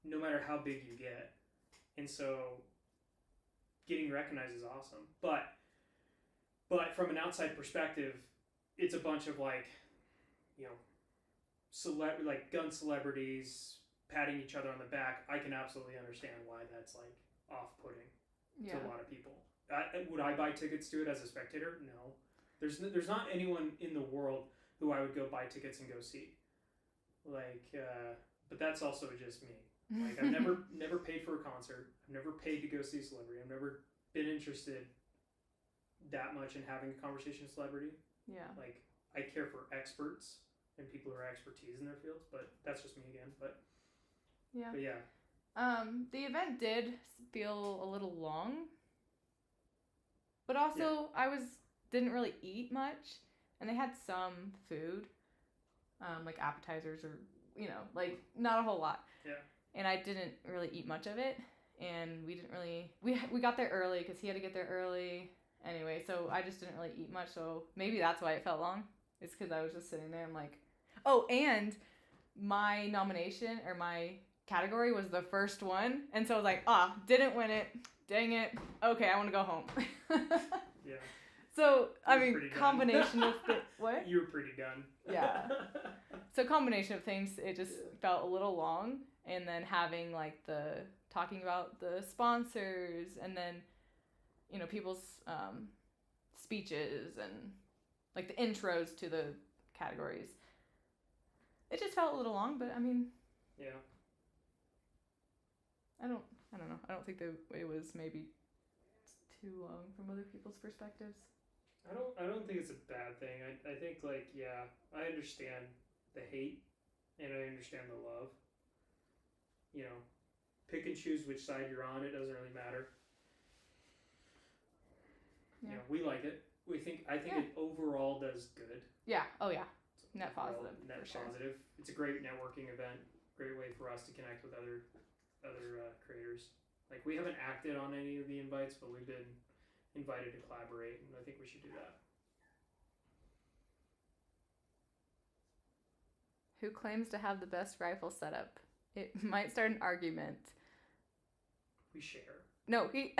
no matter how big you get, and so getting recognized is awesome, but from an outside perspective, it's a bunch of like, you know, like gun celebrities patting each other on the back. I can absolutely understand why that's like off-putting to a lot of people. Would I buy tickets to it as a spectator? No. There's not anyone in the world who I would go buy tickets and go see. Like, but that's also just me. Like, I've never paid for a concert. I've never paid to go see a celebrity. I've never been interested that much in having a conversation with a celebrity. Yeah. Like, I care for experts and people who are expertise in their fields, but that's just me again. But yeah. But yeah. The event did feel a little long, but also I didn't really eat much, and they had some food, like appetizers or, you know, like not a whole lot. Yeah. And I didn't really eat much of it, and we didn't really we got there early because he had to get there early anyway. So I just didn't really eat much. So maybe that's why it felt long. It's because I was just sitting there. I'm like, oh, and my nomination or my category was the first one, and so I was like, didn't win it, dang it, okay, I want to go home. Yeah. So I mean, combination of what? You were pretty done. Yeah. So combination of things, it just felt a little long, and then having like the talking about the sponsors, and then, you know, people's speeches and like the intros to the categories. It just felt a little long, but I mean. Yeah. I don't know. I don't think it was maybe too long from other people's perspectives. I don't think it's a bad thing. I think, like, yeah, I understand the hate and I understand the love. You know, pick and choose which side you're on. It doesn't really matter. Yeah. You know, we like it. I think it overall does good. Yeah. Oh yeah. Net Overall, positive. Net for positive. Sure. It's a great networking event. Great way for us to connect with other creators. Like, we haven't acted on any of the invites, but we've been invited to collaborate, and I think we should do that. Who claims to have the best rifle setup? It might start an argument. We share. No, he.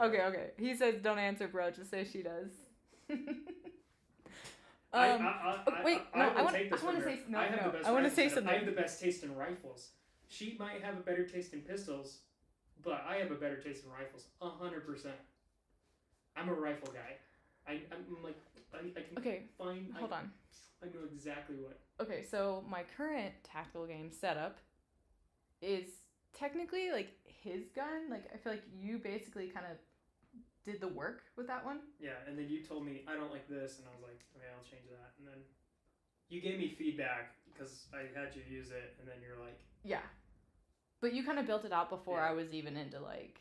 Okay. He says, "Don't answer, bro. Just say she does." I want to say something. I have the best taste in rifles. She might have a better taste in pistols, but I have a better taste in rifles. 100%. I'm a rifle guy. I can find. Hold on. I know exactly what. Okay, so my current tactical game setup is technically like his gun. Like, I feel like you basically kind of did the work with that one. Yeah, and then you told me I don't like this, and I was like, okay, I'll change that. And then you gave me feedback because I had you use it, and then you're like, yeah, but you kind of built it out before I was even into like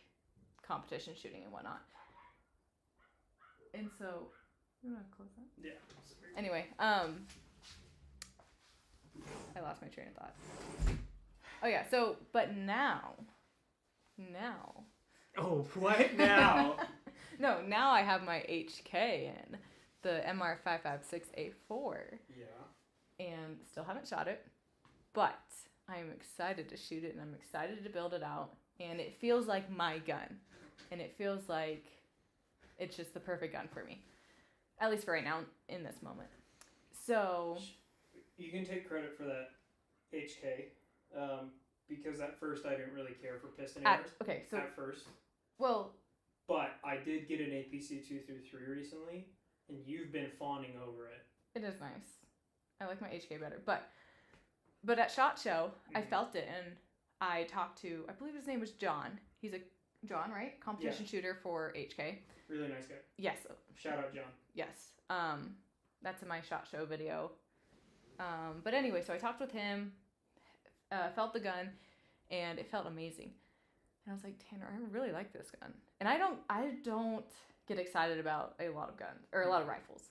competition shooting and whatnot. And so, you want to close that? Yeah. Anyway, I lost my train of thought. Oh yeah, so but now. Oh, what now? No, now I have my HK in the MR556A4. Yeah. And still haven't shot it, but I am excited to shoot it, and I'm excited to build it out, and it feels like my gun, and it feels like it's just the perfect gun for me, at least for right now in this moment. So you can take credit for that HK, because at first I didn't really care for piston arrows. Okay, so at first. Well. But I did get an APC 2 through 3 recently, and you've been fawning over it. It is nice. I like my HK better, but at SHOT Show, I felt it, and I talked to, I believe his name was John. He's a John, right? Competition shooter for HK. Really nice guy. Yes. Shout out, John. Yes. That's in my SHOT Show video. But anyway, so I talked with him, felt the gun, and it felt amazing. And I was like, Tanner, I really like this gun. And I don't get excited about a lot of guns or a lot of rifles,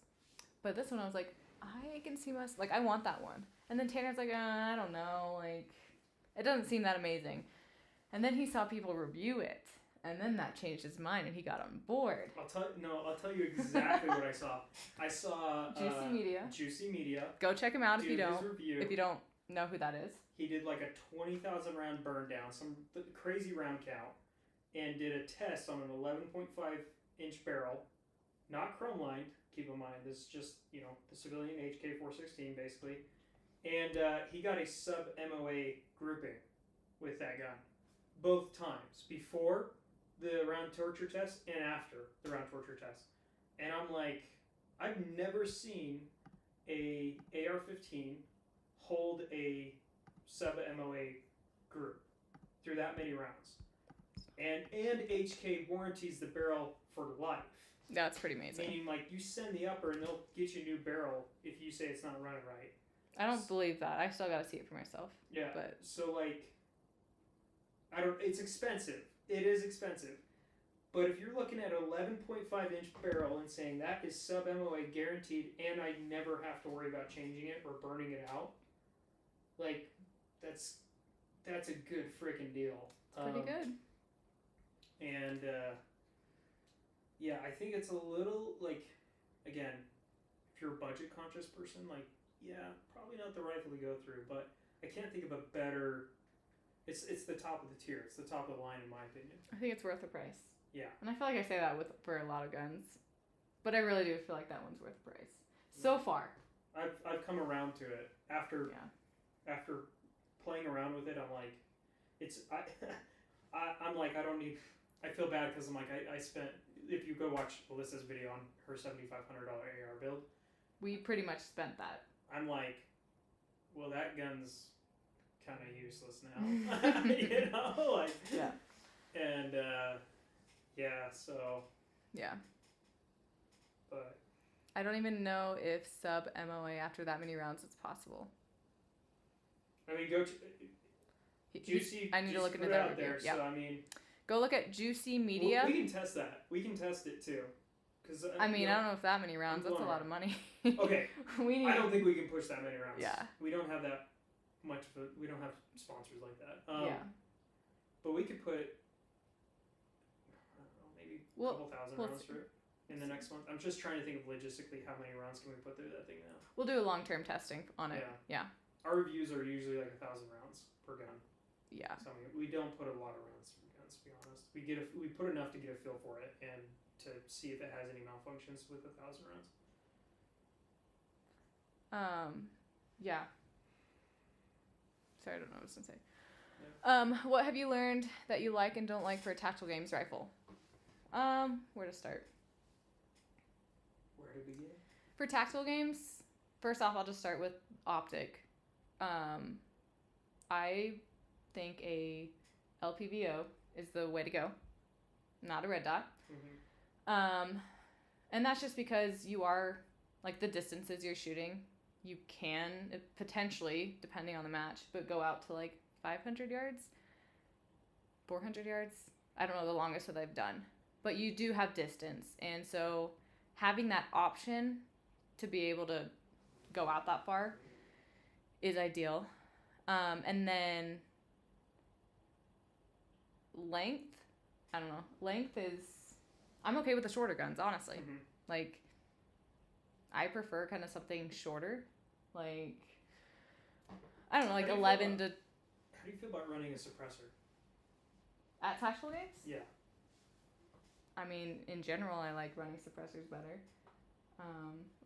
but this one I was like, I can see myself, like, I want that one. And then Tanner's like, I don't know, like, it doesn't seem that amazing. And then he saw people review it, and then that changed his mind, and he got on board. I'll tell you exactly what I saw. I saw Juicy Media. Juicy Media. Go check him out if you His don't. review. If you don't know who that is. He did like a 20,000 round burn down, some crazy round count, and did a test on an 11.5 inch barrel, not chrome lined. Keep in mind, this is just, you know, the civilian HK416 basically. And he got a sub MOA grouping with that gun. Both times. Before the round torture test and after the round torture test. And I'm like, I've never seen a AR-15 hold a sub MOA group through that many rounds. And HK warranties the barrel for life. That's pretty amazing. Meaning, like, you send the upper and they'll get you a new barrel if you say it's not running right. I don't believe that. I still gotta see it for myself. Yeah. But so, like, it's expensive. It is expensive. But if you're looking at an 11.5 inch barrel and saying that is sub MOA guaranteed and I never have to worry about changing it or burning it out, like, that's a good freaking deal. it's pretty good. And, yeah, I think it's a little, like, again, if you're a budget conscious person, like, yeah, probably not the rifle to go through, but I can't think of a better, it's the top of the tier. It's the top of the line in my opinion. I think it's worth the price. Yeah. And I feel like I say that for a lot of guns, but I really do feel like that one's worth the price. So far. I've come around to it after playing around with it. I'm like, I'm like, I don't need. I feel bad because I'm like, I spent. If you go watch Alyssa's video on her $7,500 AR build, we pretty much spent that. I'm like, well, that gun's kind of useless now. You know, like. Yeah. And yeah, so. Yeah. But. I don't even know if sub MOA after that many rounds is possible. I mean, go to Juicy. I need to look into that that there. review. Yep. So I mean, go look at Juicy Media. we can test that. We can test it too. Cause I mean, I don't know if that many rounds. That's a lot of money. Okay. I don't think we can push that many rounds. Yeah. We don't have that much of a. We don't have sponsors like that. Yeah. But we could put. I don't know, maybe a couple thousand rounds through it in the next month. I'm just trying to think of logistically how many rounds can we put through that thing now. We'll do a long-term testing on it. Yeah. Our reviews are usually like 1,000 rounds per gun. Yeah. So I mean, we don't put a lot of rounds per guns, to be honest. We put enough to get a feel for it and to see if it has any malfunctions with 1,000 rounds. Yeah. Sorry, I don't know what I was gonna say. Yeah. What have you learned that you like and don't like for a tactical games rifle? Where to start? Where to begin? For tactical games, first off, I'll just start with optic. I think a LPVO is the way to go, not a red dot. Mm-hmm. And that's just because you are, like, the distances you're shooting, you can potentially, depending on the match, but go out to like 500 yards, 400 yards. I don't know the longest that I've done, but you do have distance. And so having that option to be able to go out that far is ideal. And then length, I don't know. Length is, I'm okay with the shorter guns, honestly. Mm-hmm. Like, I prefer kind of something shorter. Like, I don't know, like 11 to... How do you feel about running a suppressor? At tactical games? Yeah. I mean, in general, I like running suppressors better.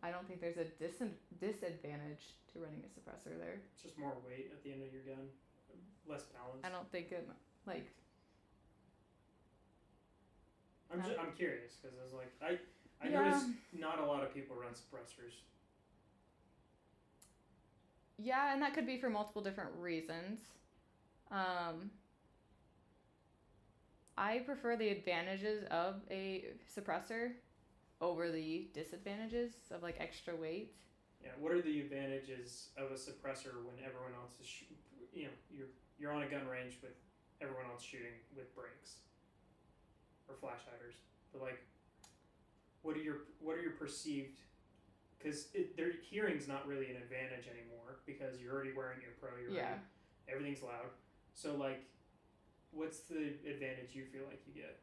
I don't think there's a disadvantage to running a suppressor there. It's just more weight at the end of your gun. Less balance. I don't think it, like... I'm curious, because I was like, I noticed not a lot of people run suppressors. Yeah, and that could be for multiple different reasons. I prefer the advantages of a suppressor over the disadvantages of like extra weight. Yeah, what are the advantages of a suppressor when everyone else is, you're on a gun range with everyone else shooting with brakes or flash hiders, but like, what are your perceived? Because their hearing's not really an advantage anymore because you're already wearing your pro. Everything's loud. So like, what's the advantage you feel like you get?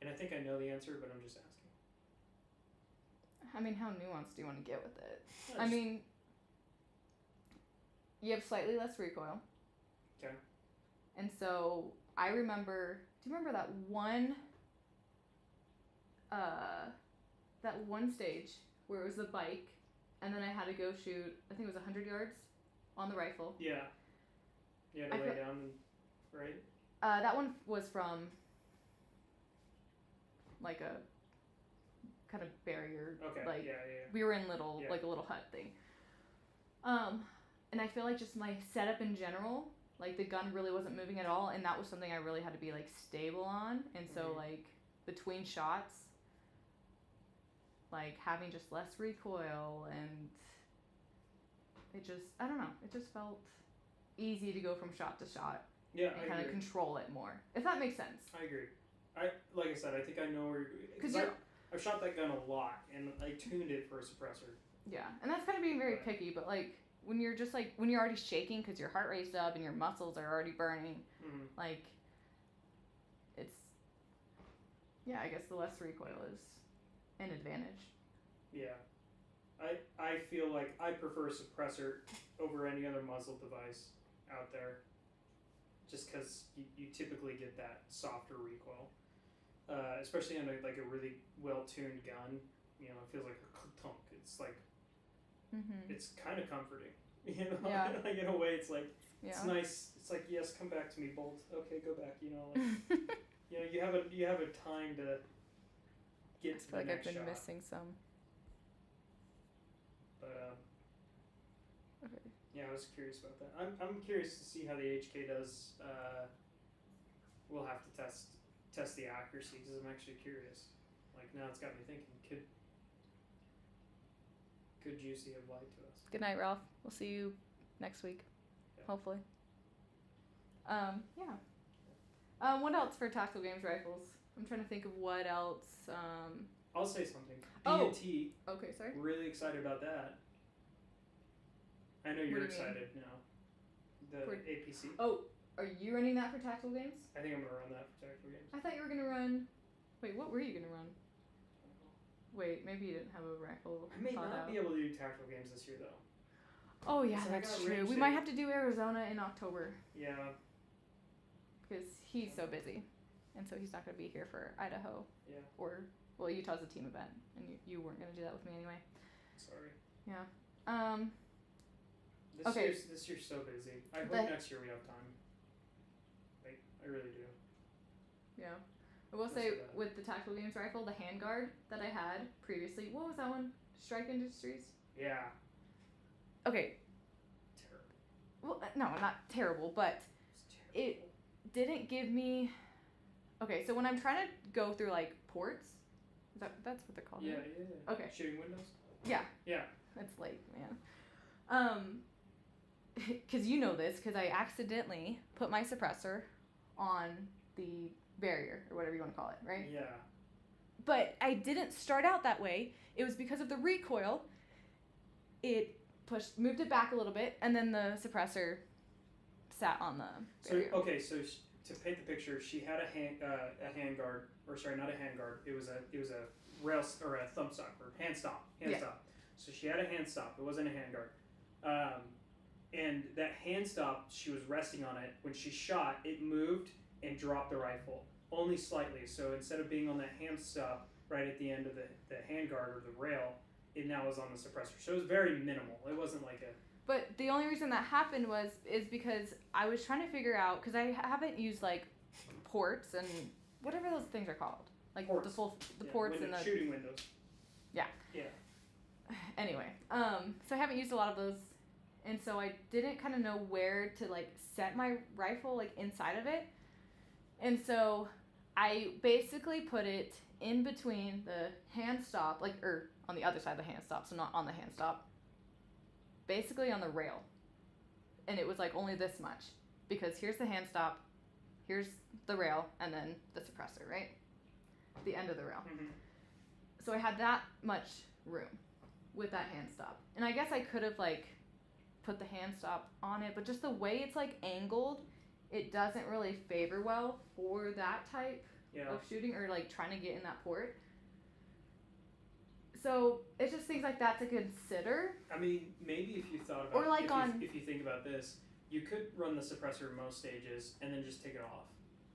And I think I know the answer, but I'm just asking. I mean, how nuanced do you want to get with it? I mean, you have slightly less recoil. Okay. And so I remember. Do you remember that one? That one stage where it was the bike, and then I had to go shoot. I think it was 100 yards on the rifle. Yeah. You had to lay down, right? That one was from like a kind of barrier. Okay. Like, yeah. we were in like a little hut thing. And I feel like just my setup in general, like the gun really wasn't moving at all, and that was something I really had to be like stable on. And so like between shots, like having just less recoil, and it just, I don't know, it just felt easy to go from shot to shot. Yeah, and kind of control it more, if that makes sense. I agree. Like I said, I think I know where because I've shot that gun a lot and I tuned it for a suppressor. Yeah, and that's kind of being very picky, but like when you're just like when you're already shaking because your heart rate's up and your muscles are already burning, like it's I guess the less recoil is an advantage. Yeah, I feel like I prefer a suppressor over any other muzzle device out there. Just because you typically get that softer recoil, especially on a really well-tuned gun. You know, it feels like a thunk. It's like, it's kind of comforting. You know, like in a way, it's like it's nice. It's like, yes, come back to me, Bolt. Okay, go back. You know, like, you have a time to get to the next shot. I feel like I've been missing some. But okay. Yeah, I was curious about that. I'm curious to see how the HK does. We'll have to test the accuracy because I'm actually curious. Like now, it's got me thinking. Could Juicy have lied to us? Good night, Ralph. We'll see you next week, hopefully. What else for tactical games rifles? I'm trying to think of what else. I'll say something. B&T. Okay, sorry. Really excited about that. I know you're excited now. The APC. Oh, are you running that for tactical games? I think I'm gonna run that for tactical games. I thought you were gonna run. Wait, what were you gonna run? Wait, maybe you didn't have a rifle. I may not be able to do tactical games this year though. Oh yeah, that's true. We might have to do Arizona in October. Yeah. Because he's so busy, and so he's not gonna be here for Idaho. Yeah. Well, Utah's a team event, and you weren't gonna do that with me anyway. Sorry. Yeah. This year's so busy. I hope next year we have time. Like, I really do. Yeah. I will say, with the tactical games rifle, the handguard that I had previously, what was that one? Strike Industries? Yeah. Okay. Terrible. Well, no, not terrible, but it didn't give me... Okay, so when I'm trying to go through, like, ports, that's what they're called? Yeah. Okay. Shooting windows? Yeah. Yeah. It's late, man. Because you know this, because I accidentally put my suppressor on the barrier, or whatever you want to call it, right? Yeah. But I didn't start out that way. It was because of the recoil. It moved it back a little bit, and then the suppressor sat on the barrier. So to paint the picture, she had a hand guard, or sorry, not a hand guard. It was a rail or a thumb stop or hand stop. So she had a hand stop. It wasn't a hand guard. And that hand stop, she was resting on it. When she shot, it moved and dropped the rifle only slightly. So instead of being on that hand stop right at the end of the hand guard or the rail, it now was on the suppressor. So it was very minimal. It wasn't like a... But the only reason that happened is because I was trying to figure out, because I haven't used like ports and whatever those things are called. like Ports. the ports and the shooting windows. Yeah. Yeah. Anyway, so I haven't used a lot of those, and so I didn't kind of know where to like set my rifle like inside of it, and so I basically put it in between the hand stop, like on the other side of the hand stop, so not on the hand stop, basically on the rail, and it was like only this much because here's the hand stop, here's the rail, and then the suppressor, right? The end of the rail. Mm-hmm. So I had that much room with that hand stop. And I guess I could have like put the hand stop on it, but just the way it's like angled, it doesn't really favor well for that type of shooting or like trying to get in that port. So it's just things like that to consider. I mean, maybe if you thought about Or like if you think about this, you could run the suppressor in most stages and then just take it off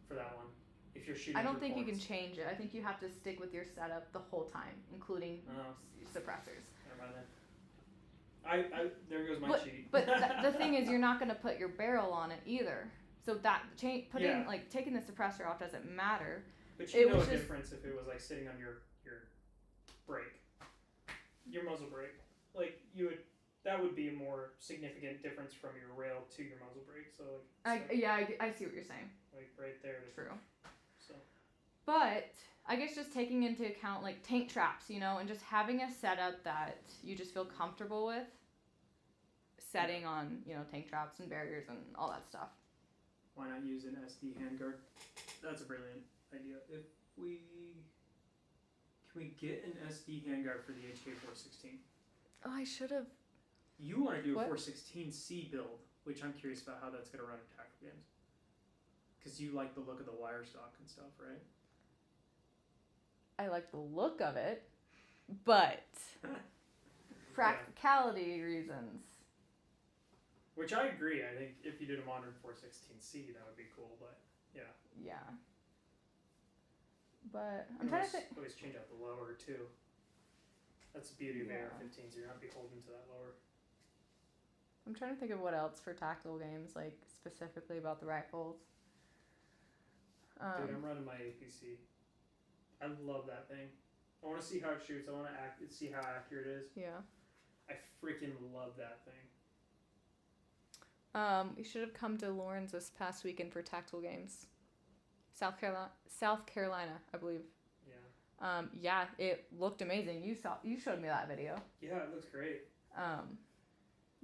for that one. If you're shooting, I don't think you ports. can change it. I think you have to stick with your setup the whole time, including suppressors. Never mind then. I there goes my cheat. But the thing is, you're not going to put your barrel on it either. So that like taking the suppressor off doesn't matter. But you know a difference if it was like sitting on your brake, your muzzle brake. Like that would be a more significant difference from your rail to your muzzle brake. So like. I see what you're saying. Like right there. True. So. But I guess just taking into account like tank traps, and just having a setup that you just feel comfortable with setting on, tank traps and barriers and all that stuff. Why not use an SD handguard? That's a brilliant idea. Can we get an SD handguard for the HK416? Oh, I should have. You want to do a 416C build, which I'm curious about how that's going to run in tactical games. Because you like the look of the wire stock and stuff, right? I like the look of it, but practicality reasons. Which I agree. I think if you did a modern 416C, that would be cool, but yeah. Yeah. But I'm trying to think. Always change out the lower, too. That's the beauty of AR-15s. You're not beholden to that lower. I'm trying to think of what else for tactical games, like specifically about the rifles. Dude, I'm running my APC. I love that thing. I want to see how it shoots. I want to see how accurate it is. Yeah. I freaking love that thing. We should have come to Lawrence this past weekend for tactical games. South Carolina, I believe. Yeah. Yeah, it looked amazing. You showed me that video. Yeah, it looks great.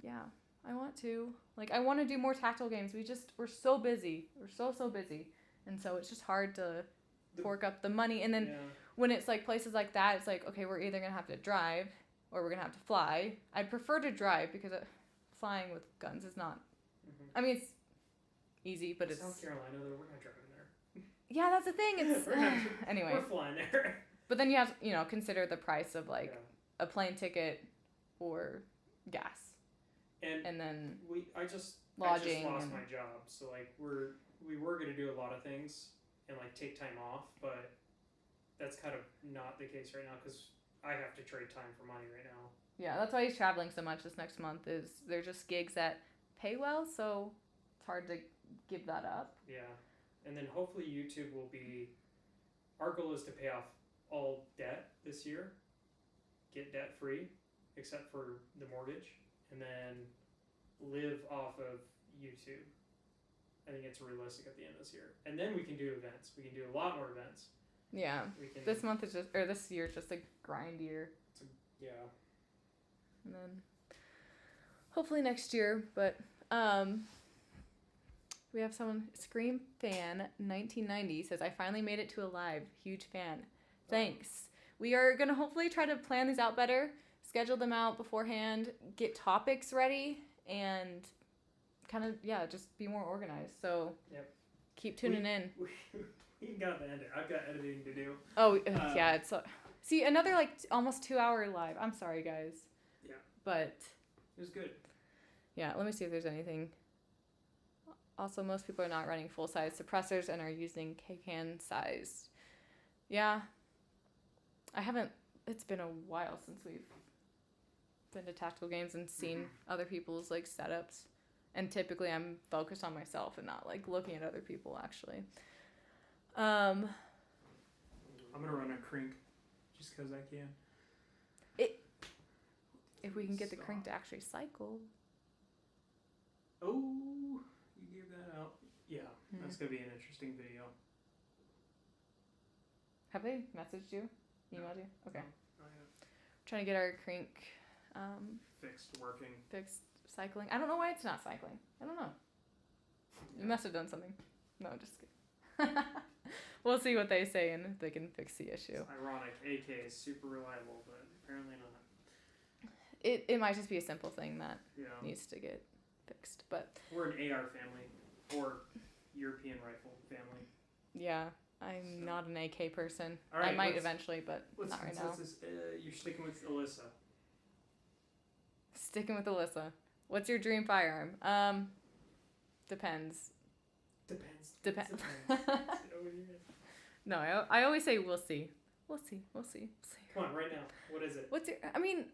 Yeah, I want to. I want to do more tactical games. We're so busy. We're so busy. And so it's just hard to fork up the money. And then when it's like places like that, it's like, okay, we're either going to have to drive or we're going to have to fly. I'd prefer to drive because flying with guns is not, I mean, it's easy, but it's... South Carolina, though, we're not driving there. Yeah, that's the thing. It's anyway. We're flying there. But then you have to, consider the price of a plane ticket or gas. And then I just lodging. lost my job, so we were gonna do a lot of things and take time off, but that's kind of not the case right now because I have to trade time for money right now. Yeah, that's why he's traveling so much this next month. Is they're just gigs that pay well, so it's hard to give that up. Yeah, and then hopefully YouTube will be. Our goal is to pay off all debt this year, get debt free, except for the mortgage, and then live off of YouTube. I think it's realistic at the end of this year. And then we can do events. We can do a lot more events. Yeah. This month is this year is just a grind year. Yeah. And then hopefully next year, but we have someone, Scream Fan 1990 says, I finally made it to a live. Huge fan. Thanks. We are going to hopefully try to plan these out better, schedule them out beforehand, get topics ready, and kind of, just be more organized. So keep tuning in. We got the edit. I've got editing to do. Oh, yeah. It's see, another almost 2 hour live. I'm sorry, guys. Yeah. But it was good. Yeah, let me see if there's anything. Also, most people are not running full-size suppressors and are using K-can size. Yeah. I haven't... It's been a while since we've been to tactical games and seen other people's, setups. And typically I'm focused on myself and not, looking at other people, actually. I'm gonna run a crink, just cause I can. If we can get the Stop. crink to actually cycle. Oh, you gave that out. Yeah, that's gonna be an interesting video. Have they messaged you? Emailed you? Okay. No, I have Trying to get our crink fixed working. fixed cycling. I don't know why it's not cycling. I don't know. You Yeah. must have done something. No, just kidding. We'll see what they say and if they can fix the issue. It's ironic. AK is super reliable, but apparently not. It might just be a simple thing that Yeah. needs to get fixed. But We're an AR family, or European rifle family. yeah, I'm So- not an AK person. All right, I might let's- eventually, but not right now. You're sticking with Alyssa. Sticking with Alyssa. What's your dream firearm? Depends. Depends. Depends. Depends. What do you mean? No, I always say we'll see. We'll see. We'll see. We'll see. Come on, right now. What is it? What's your? I mean,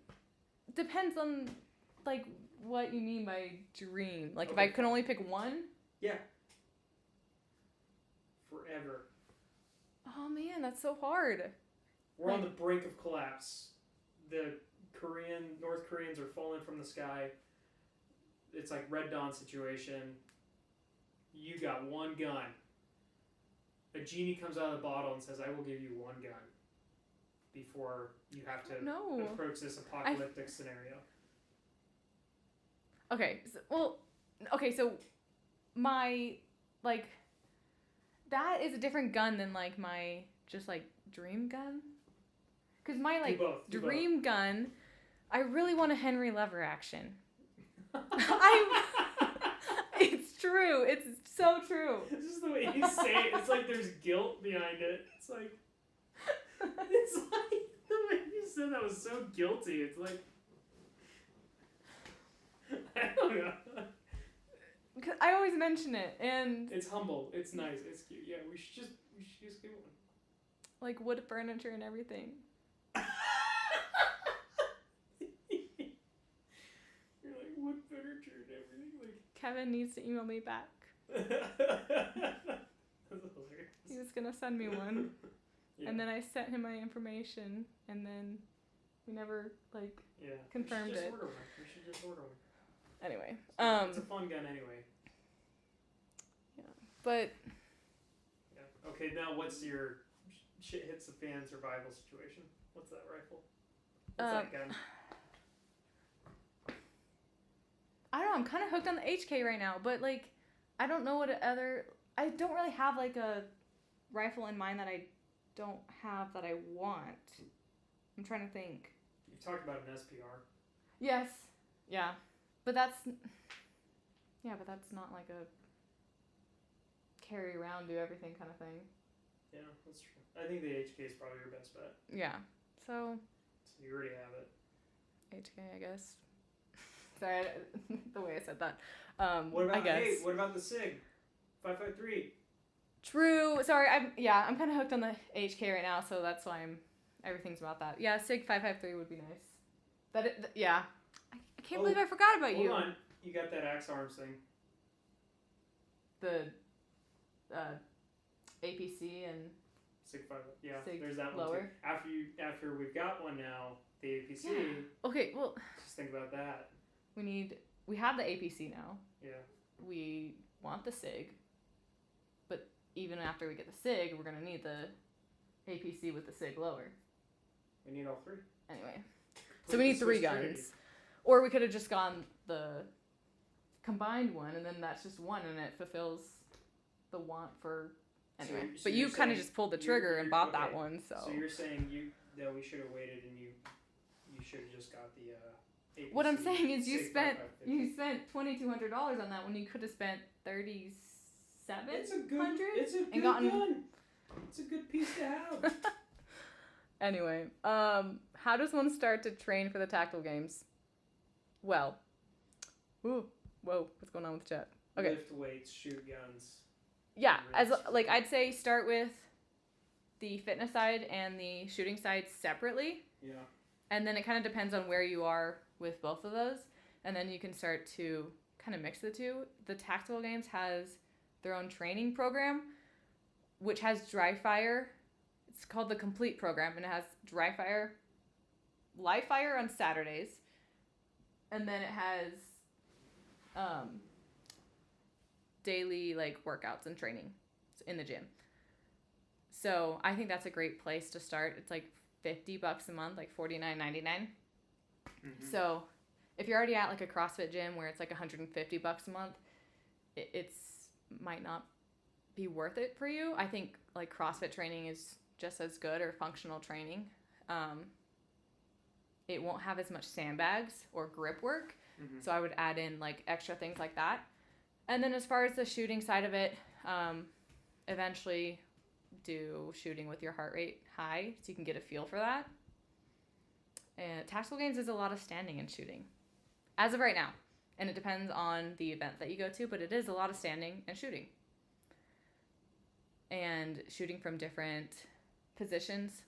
depends on like what you mean by dream. Like if I Okay. can only pick one. Yeah. Forever. Oh man, that's so hard. We're on the brink of collapse. The North Koreans are falling from the sky. It's like Red Dawn situation. You got one gun. A genie comes out of the bottle and says, "I will give you one gun." Before you have to No. approach this apocalyptic scenario. Okay. So my like that is a different gun than like my just like dream gun. Cause my like Do both. dream gun, I really want a Henry lever action. It's true. It's so true. It's just the way you say it. It's like there's guilt behind it. It's like the way you said that was so guilty. It's like I don't know. 'Cause I always mention it, and It's humble. It's nice. It's cute. Yeah, we should just get one. like wood furniture and everything. You're like wood furniture and everything. Kevin needs to email me back. Like that's hilarious. He was gonna send me one, Yeah. and then I sent him my information, and then we never like Yeah. confirmed we should just it. Order one. We should just order one. Anyway. It's a fun gun anyway. But Yeah. Okay, now what's your shit hits the fan survival situation? What's that rifle? What's that gun? I don't know. I'm kind of hooked on the HK right now, but like I don't know what other. I don't really have like a rifle in mind that I don't have that I want. I'm trying to think. You've talked about an SPR. Yes. Yeah. But that's not like a carry around, do everything kind of thing. Yeah, that's true. I think the HK is probably your best bet. Yeah. So So you already have it. HK, I guess. Sorry, the way I said that. What about I guess. Hey, what about the SIG 553? True. Sorry, I'm kind of hooked on the HK right now, so that's why everything's about that. Yeah, SIG 553 would be nice. Yeah. I can't believe I forgot about you. Hold on. You got that Axe Arms thing. The APC and SIG 5. Yeah, SIG there's that lower. one too. After we've got one now, the APC. Yeah. Okay, well, Just think about that. we have the APC now. Yeah. We want the SIG, but even after we get the SIG, we're gonna need the APC with the SIG lower. We need all three. Anyway, Put so we the need 3 Swiss Trinity. guns, or we could have just gone the combined one, and then that's just one, and it fulfills the want for. Anyway, So but you're you kind of saying just pulled the trigger and bought that okay. one, so. So you're saying that we should have waited and you should have just got the APC. What I'm saying is you SIG spent 5550. $2,200 on that when you could have spent $3,700. It's a good and gotten- gun. It's a good piece to have. Anyway, how does one start to train for the tactical games? Well, whoa, what's going on with the chat? Okay, Lift weights, shoot guns. yeah, Really like I'd say start with the fitness side and the shooting side separately, Yeah. and then it kind of depends on where you are with both of those, and then you can start to kind of mix the two. The tactical games has their own training program, which has dry fire It's called the Complete program, and it has dry fire, live fire on Saturdays, and then it has daily like workouts and training in the gym. So I think that's a great place to start. It's like $50 a month, like $49.99. So if you're already at like a CrossFit gym where it's like $150 a month, it's might not be worth it for you. I think like CrossFit training is just as good, or functional training. It won't have as much sandbags or grip work. So I would add in like extra things like that. And then as far as the shooting side of it, eventually do shooting with your heart rate high so you can get a feel for that. And tactical games is a lot of standing and shooting as of right now. And it depends on the event that you go to, but it is a lot of standing and shooting. And shooting from different positions,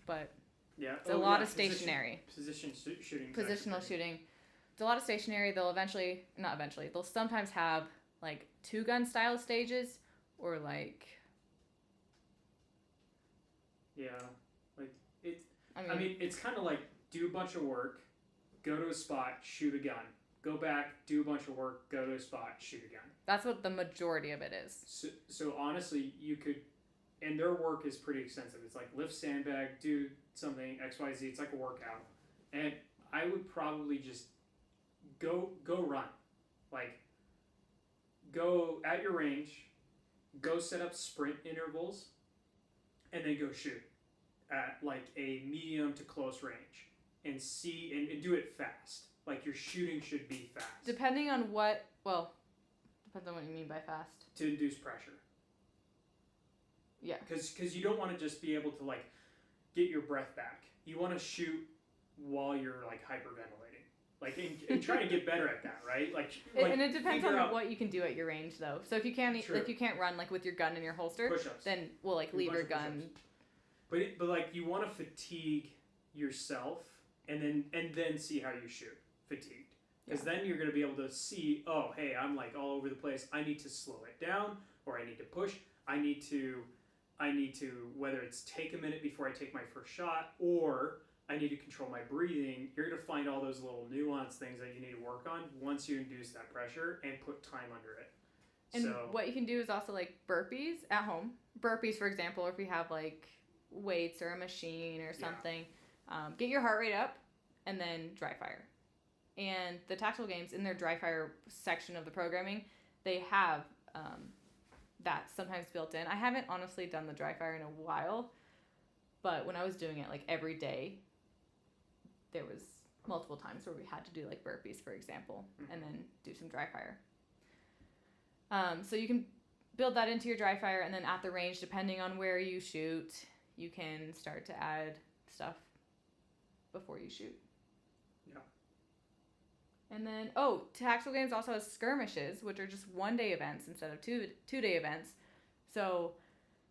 but it's a lot of stationary. Shooting. Positional shooting. It's a lot of stationary. They'll sometimes have like 2-gun style stages, or like. Yeah, like it's. I mean, it's kind of like do a bunch of work, go to a spot, shoot a gun, go back, do a bunch of work, go to a spot, shoot a gun. That's what the majority of it is. So honestly, you could, and their work is pretty extensive. It's like lift sandbag, do something XYZ. It's like a workout, and I would probably just go run, like go at your range, go set up sprint intervals, and then go shoot at like a medium to close range, and see and do it fast. Like your shooting should be fast. Depending on what, depends on what you mean by fast. To induce pressure. Yeah. Because you don't want to just be able to like get your breath back. You want to shoot while you're like hyperventilating, like and try to get better at that, right? And it depends on what you can do at your range, though. So if you can't run like with your gun in your holster, push-ups. Then we'll like leave your gun. But like you want to fatigue yourself and then see how you shoot fatigued, because then you're going to be able to see, oh hey, I'm like all over the place. I need to slow it down, or I need to push. I need to whether it's take a minute before I take my first shot, or I need to control my breathing. You're going to find all those little nuanced things that you need to work on once you induce that pressure and put time under it. And what you can do is also like burpees at home. Burpees, for example, or if you have like weights or a machine or something, get your heart rate up and then dry fire. And the tactical games, in their dry fire section of the programming, they have that sometimes built in. I haven't honestly done the dry fire in a while, but when I was doing it like every day, there was multiple times where we had to do like burpees, for example, and then do some dry fire. So you can build that into your dry fire, and then at the range, depending on where you shoot, you can start to add stuff before you shoot. Yeah. And then, tactical games also has skirmishes, which are just 1-day events instead of two-day events. So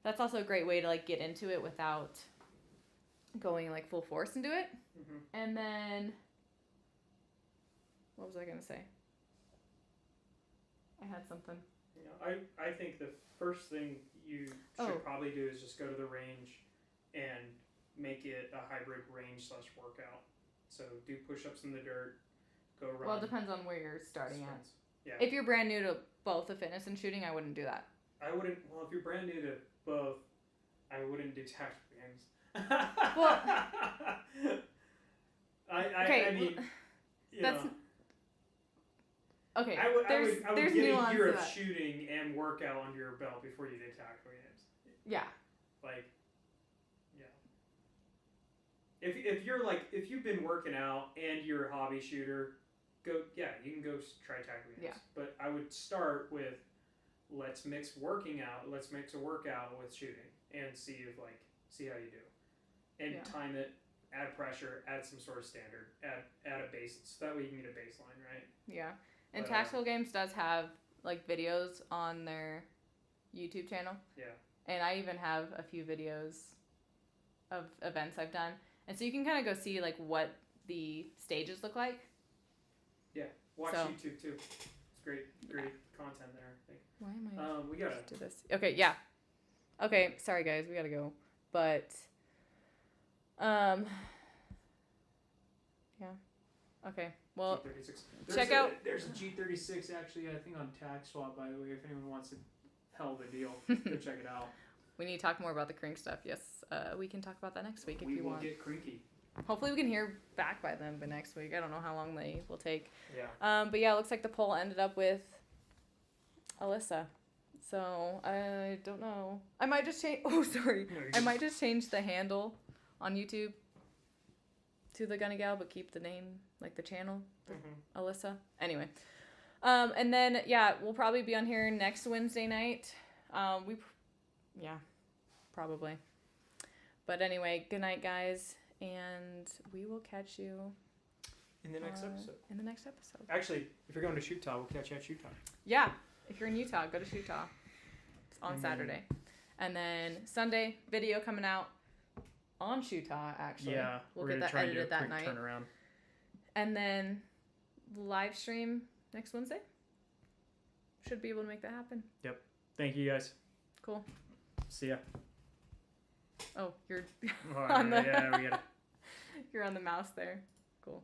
that's also a great way to like get into it without going like full force into it. And then, what was I gonna say? I had something. I think the first thing you should probably do is just go to the range and make it a hybrid range/workout. So do push-ups in the dirt, go run. Well, it depends on where you're starting sprints. at. Yeah. If you're brand new to both the fitness and shooting, I wouldn't do that. I wouldn't. Well, if you're brand new to both, I wouldn't do tactical games. Well, I mean, that's know. Okay. I would there's get nuance a year to of that. shooting and workout under your belt before you did tactical games. Yeah. Like, yeah. If you've been working out and you're a hobby shooter, you can go try tactical games. Yeah. But I would start with, let's mix a workout with shooting and see how you do, and time it, add pressure, add some sort of standard, add a base, so that way you can get a baseline, right? Yeah. And Tactical Games does have like videos on their YouTube channel. Yeah. And I even have a few videos of events I've done. And so you can kind of go see like what the stages look like. Yeah. Watch YouTube too. It's great content there, I think. Why am I we gotta do this? Okay, yeah. Okay, sorry guys, we gotta go. But, yeah. Okay. Well, G36. check out. There's a G36 actually, I think on Tax Swap, by the way, if anyone wants a hell of a deal, go check it out. We need to talk more about the crink stuff. Yes, we can talk about that next week if you want. We will get crinky. Hopefully we can hear back by then, but next week. I don't know how long they will take. Yeah. But yeah, it looks like the poll ended up with Alyssa. So I don't know. I might just change. Oh, sorry. No, you're I good. might just change the handle on YouTube to the Gunny Gal, but keep the name, like the channel, Mhm. Alyssa. Anyway. And then, yeah, we'll probably be on here next Wednesday night. Yeah, probably. But anyway, good night, guys. And we will catch you In the next episode. in the next episode. Actually, if you're going to Utah, we'll catch you at Utah. Yeah, if you're in Utah, go to Utah. It's on And then- Saturday. And then Sunday, video coming out on Utah, actually. Yeah, We'll we're get gonna that try and do a edited that quick night. turnaround. And then live stream next Wednesday. Should be able to make that happen. Thank you guys. Cool. See ya. Oh, you're All On right, the- yeah, we gotta. you're on the mouse there. Cool.